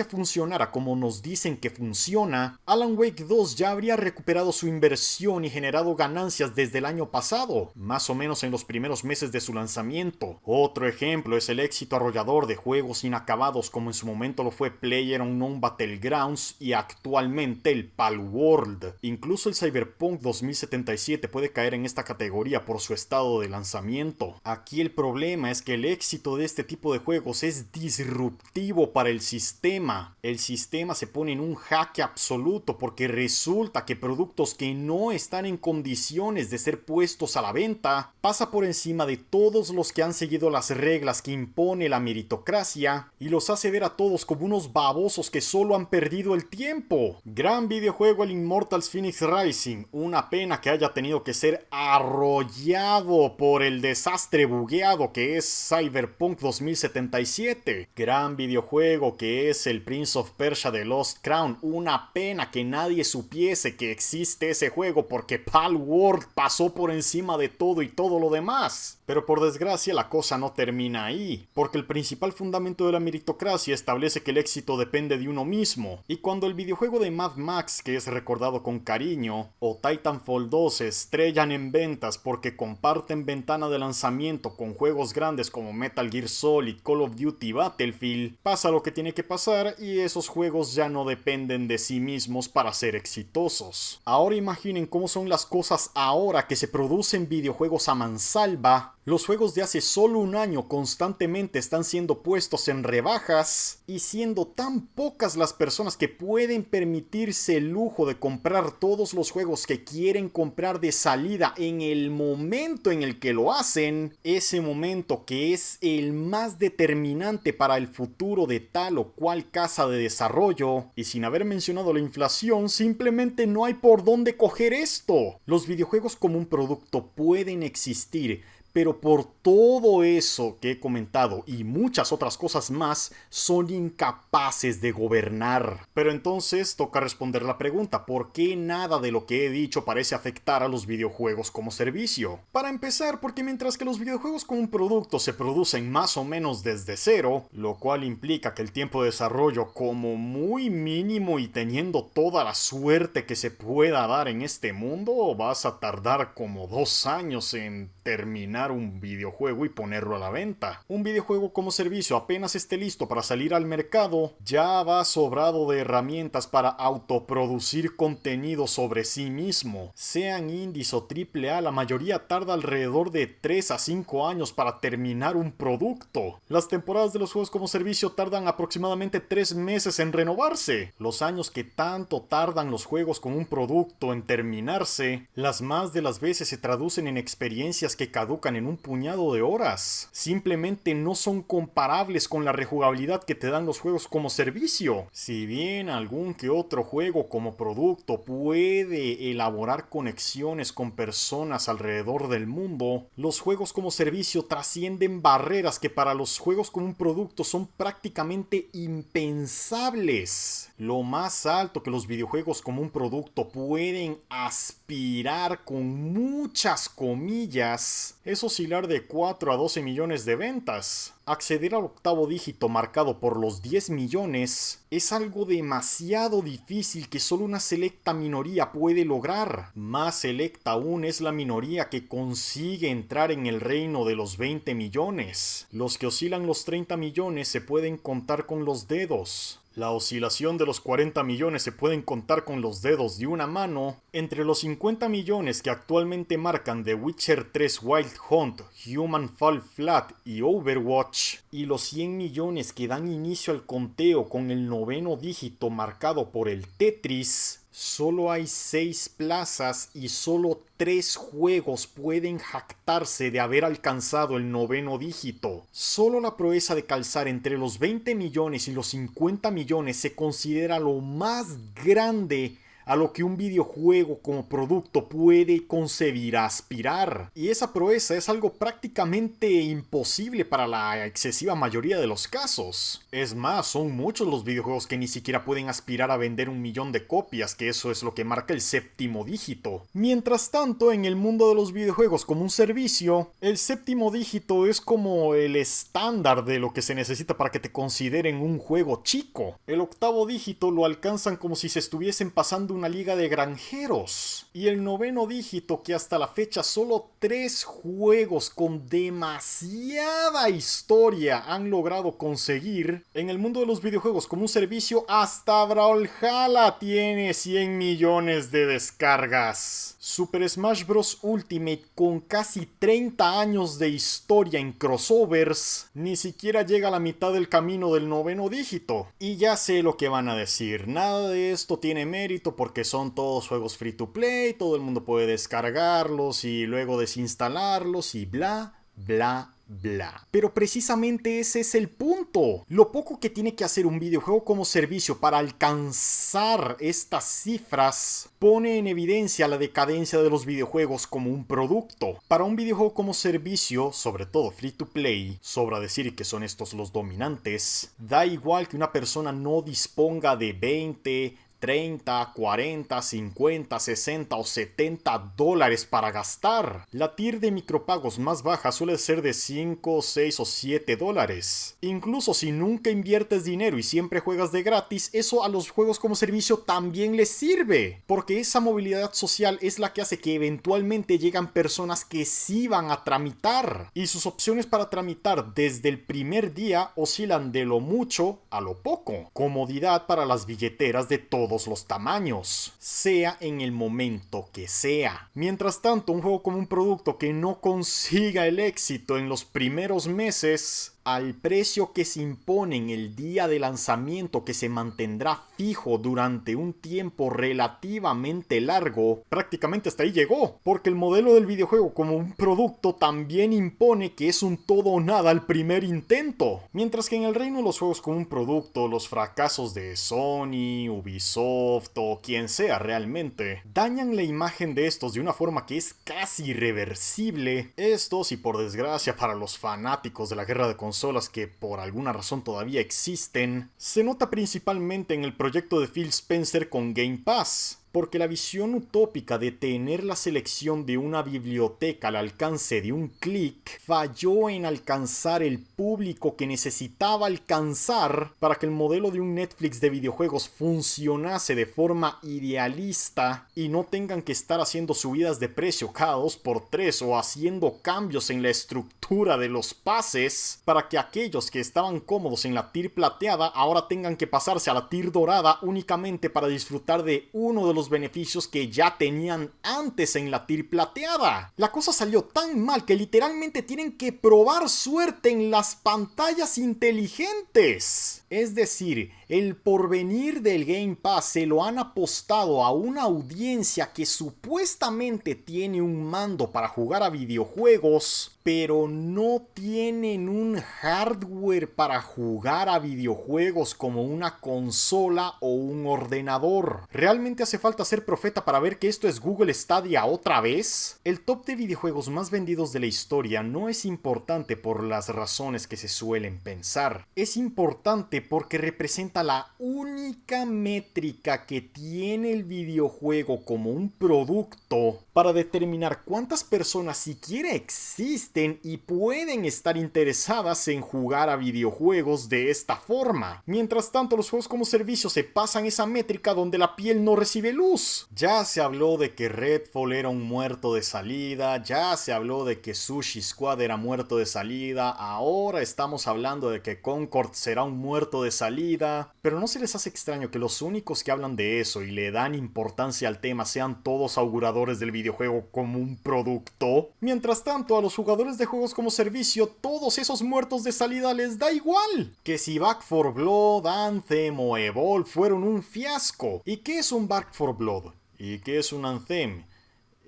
funcionara como nos dicen que funciona, a Alan Wake 2 ya habría recuperado su inversión y generado ganancias desde el año pasado, más o menos en los primeros meses de su lanzamiento. Otro ejemplo es el éxito arrollador de juegos inacabados como en su momento lo fue PlayerUnknown Battlegrounds y actualmente el Palworld. Incluso el Cyberpunk 2077 puede caer en esta categoría por su estado de lanzamiento. Aquí el problema es que el éxito de este tipo de juegos es disruptivo para el sistema. El sistema se pone en un jaque absoluto porque resulta que productos que no están en condiciones de ser puestos a la venta pasa por encima de todos los que han seguido las reglas que impone la meritocracia y los hace ver a todos como unos babosos que solo han perdido el tiempo. Gran videojuego el Immortals Phoenix Rising, una pena que haya tenido que ser arrollado por el desastre bugueado que es Cyberpunk 2077. Gran videojuego que es el Prince of Persia The Lost Crown, una pena que nadie supiese que existe ese juego porque Palworld pasó por encima de todo y todo lo demás. Pero por desgracia la cosa no termina ahí, porque el principal fundamento de la meritocracia establece que el éxito depende de uno mismo, y cuando el videojuego de Mad Max, que es recordado con cariño, o Titanfall 2 se estrellan en ventas porque comparten ventana de lanzamiento con juegos grandes como Metal Gear Solid, Call of Duty y Battlefield, pasa lo que tiene que pasar y esos juegos ya no dependen de sí mismos para ser exitosos. Ahora imaginen cómo son las cosas ahora que se producen videojuegos a mansalva. Los juegos de hace solo un año constantemente están siendo puestos en rebajas y siendo tan pocas las personas que pueden permitirse el lujo de comprar todos los juegos que quieren comprar de salida en el momento en el que lo hacen, ese momento que es el más determinante para el futuro de tal o cual casa de desarrollo, y sin haber mencionado la inflación, simplemente no hay por dónde coger esto. Los videojuegos como un producto pueden existir, pero por todo eso que he comentado y muchas otras cosas más, son incapaces de gobernar. Pero entonces toca responder la pregunta, ¿por qué nada de lo que he dicho parece afectar a los videojuegos como servicio? Para empezar, porque mientras que los videojuegos como un producto se producen más o menos desde cero, lo cual implica que el tiempo de desarrollo como muy mínimo y teniendo toda la suerte que se pueda dar en este mundo, vas a tardar como 2 años en terminar un videojuego y ponerlo a la venta. Un videojuego como servicio apenas esté listo para salir al mercado, ya va sobrado de herramientas para autoproducir contenido sobre sí mismo. Sean indies o AAA, la mayoría tarda alrededor de 3 a 5 años para terminar un producto. Las temporadas de los juegos como servicio tardan aproximadamente 3 meses en renovarse. Los años que tanto tardan los juegos como un producto en terminarse, las más de las veces se traducen en experiencias que caducan en un puñado de horas. Simplemente no son comparables con la rejugabilidad que te dan los juegos como servicio. Si bien algún que otro juego como producto puede elaborar conexiones con personas alrededor del mundo, los juegos como servicio trascienden barreras que para los juegos como un producto son prácticamente impensables. Lo más alto que los videojuegos como un producto pueden aspirar con muchas comillas es oscilar de 4 a 12 millones de ventas. Acceder al octavo dígito marcado por los 10 millones es algo demasiado difícil que solo una selecta minoría puede lograr. Más selecta aún es la minoría que consigue entrar en el reino de los 20 millones. Los que oscilan los 30 millones se pueden contar con los dedos. La oscilación de los 40 millones se pueden contar con los dedos de una mano. Entre los 50 millones que actualmente marcan The Witcher 3 Wild Hunt, Human Fall Flat y Overwatch, y los 100 millones que dan inicio al conteo con el noveno dígito marcado por el Tetris, solo hay 6 plazas y solo 3 juegos pueden jactarse de haber alcanzado el noveno dígito. Solo la proeza de calzar entre los 20 millones y los 50 millones se considera lo más grande a lo que un videojuego como producto puede concebir aspirar. Y esa proeza es algo prácticamente imposible para la excesiva mayoría de los casos. Es más, son muchos los videojuegos que ni siquiera pueden aspirar a vender 1 millón de copias, que eso es lo que marca el séptimo dígito. Mientras tanto, en el mundo de los videojuegos como un servicio, el séptimo dígito es como el estándar de lo que se necesita para que te consideren un juego chico. El octavo dígito lo alcanzan como si se estuviesen pasando una liga de granjeros. Y el noveno dígito, que hasta la fecha solo 3 juegos con demasiada historia han logrado conseguir. En el mundo de los videojuegos como un servicio, hasta Brawlhalla tiene 100 millones de descargas. Super Smash Bros. Ultimate, con casi 30 años de historia en crossovers, ni siquiera llega a la mitad del camino del noveno dígito. Y ya sé lo que van a decir, nada de esto tiene mérito porque son todos juegos free to play, todo el mundo puede descargarlos y luego desinstalarlos y bla, bla, bla. Pero precisamente ese es el punto. Lo poco que tiene que hacer un videojuego como servicio para alcanzar estas cifras pone en evidencia la decadencia de los videojuegos como un producto. Para un videojuego como servicio, sobre todo free to play, sobra decir que son estos los dominantes, da igual que una persona no disponga de 20, 30, 40, 50, 60 o 70 dólares para gastar. La tier de micropagos más baja suele ser de 5, 6 o 7 dólares. Incluso si nunca inviertes dinero y siempre juegas de gratis, eso a los juegos como servicio también les sirve. Porque esa movilidad social es la que hace que eventualmente llegan personas que sí van a tramitar. Y sus opciones para tramitar desde el primer día oscilan de lo mucho a lo poco. Comodidad para las billeteras de todos los tamaños, sea en el momento que sea. Mientras tanto, un juego como un producto que no consiga el éxito en los primeros meses, al precio que se impone en el día de lanzamiento, que se mantendrá fijo durante un tiempo relativamente largo, prácticamente hasta ahí llegó, porque el modelo del videojuego como un producto también impone que es un todo o nada al primer intento. Mientras que en el reino de los juegos como un producto, los fracasos de Sony, Ubisoft o quien sea realmente, dañan la imagen de estos de una forma que es casi irreversible. Estos, y por desgracia para los fanáticos de la guerra de consolas que por alguna razón todavía existen, se nota principalmente en el proyecto de Phil Spencer con Game Pass. Porque la visión utópica de tener la selección de una biblioteca al alcance de un clic falló en alcanzar el público que necesitaba alcanzar para que el modelo de un Netflix de videojuegos funcionase de forma idealista y no tengan que estar haciendo subidas de precio cada 2x3 o haciendo cambios en la estructura de los pases para que aquellos que estaban cómodos en la tier plateada ahora tengan que pasarse a la tier dorada únicamente para disfrutar de uno de los beneficios que ya tenían antes en la tier plateada. La cosa salió tan mal que literalmente tienen que probar suerte en las pantallas inteligentes. Es decir, el porvenir del Game Pass se lo han apostado a una audiencia que supuestamente tiene un mando para jugar a videojuegos, pero no tienen un hardware para jugar a videojuegos como una consola o un ordenador. ¿Realmente hace falta ser profeta para ver que esto es Google Stadia otra vez? El top de videojuegos más vendidos de la historia no es importante por las razones que se suelen pensar. Es importante porque representa la única métrica que tiene el videojuego como un producto para determinar cuántas personas siquiera existen y pueden estar interesadas en jugar a videojuegos de esta forma. Mientras tanto, los juegos como servicio se pasan esa métrica donde la piel no recibe luz. Ya se habló de que Redfall era un muerto de salida, ya se habló de que Sushi Squad era muerto de salida, ahora estamos hablando de que Concord será un muerto de salida, pero ¿no se les hace extraño que los únicos que hablan de eso y le dan importancia al tema sean todos auguradores del videojuego como un producto? Mientras tanto, a los jugadores de juegos como servicio, todos esos muertos de salida les da igual. Que si Back 4 Blood, Anthem o Evolve fueron un fiasco. ¿Y qué es un Back 4 Blood? ¿Y qué es un Anthem?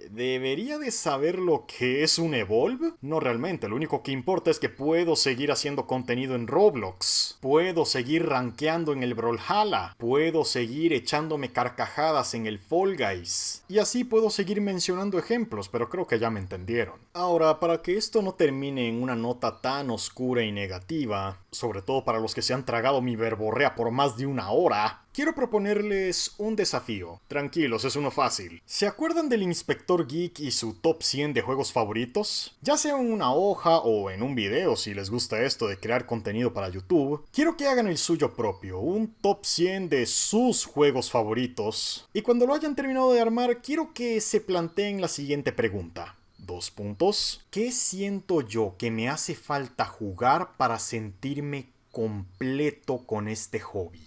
¿Debería de saber lo que es un Evolve? No realmente, lo único que importa es que puedo seguir haciendo contenido en Roblox. Puedo seguir rankeando en el Brawlhalla. Puedo seguir echándome carcajadas en el Fall Guys. Y así puedo seguir mencionando ejemplos, pero creo que ya me entendieron. Ahora, para que esto no termine en una nota tan oscura y negativa, sobre todo para los que se han tragado mi verborrea por más de una hora, quiero proponerles un desafío. Tranquilos, es uno fácil. ¿Se acuerdan del Inspector Geek y su top 100 de juegos favoritos? Ya sea en una hoja o en un video si les gusta esto de crear contenido para YouTube, quiero que hagan el suyo propio, un top 100 de sus juegos favoritos. Y cuando lo hayan terminado de armar, quiero que se planteen la siguiente pregunta. 2 puntos. ¿Qué siento yo que me hace falta jugar para sentirme completo con este hobby?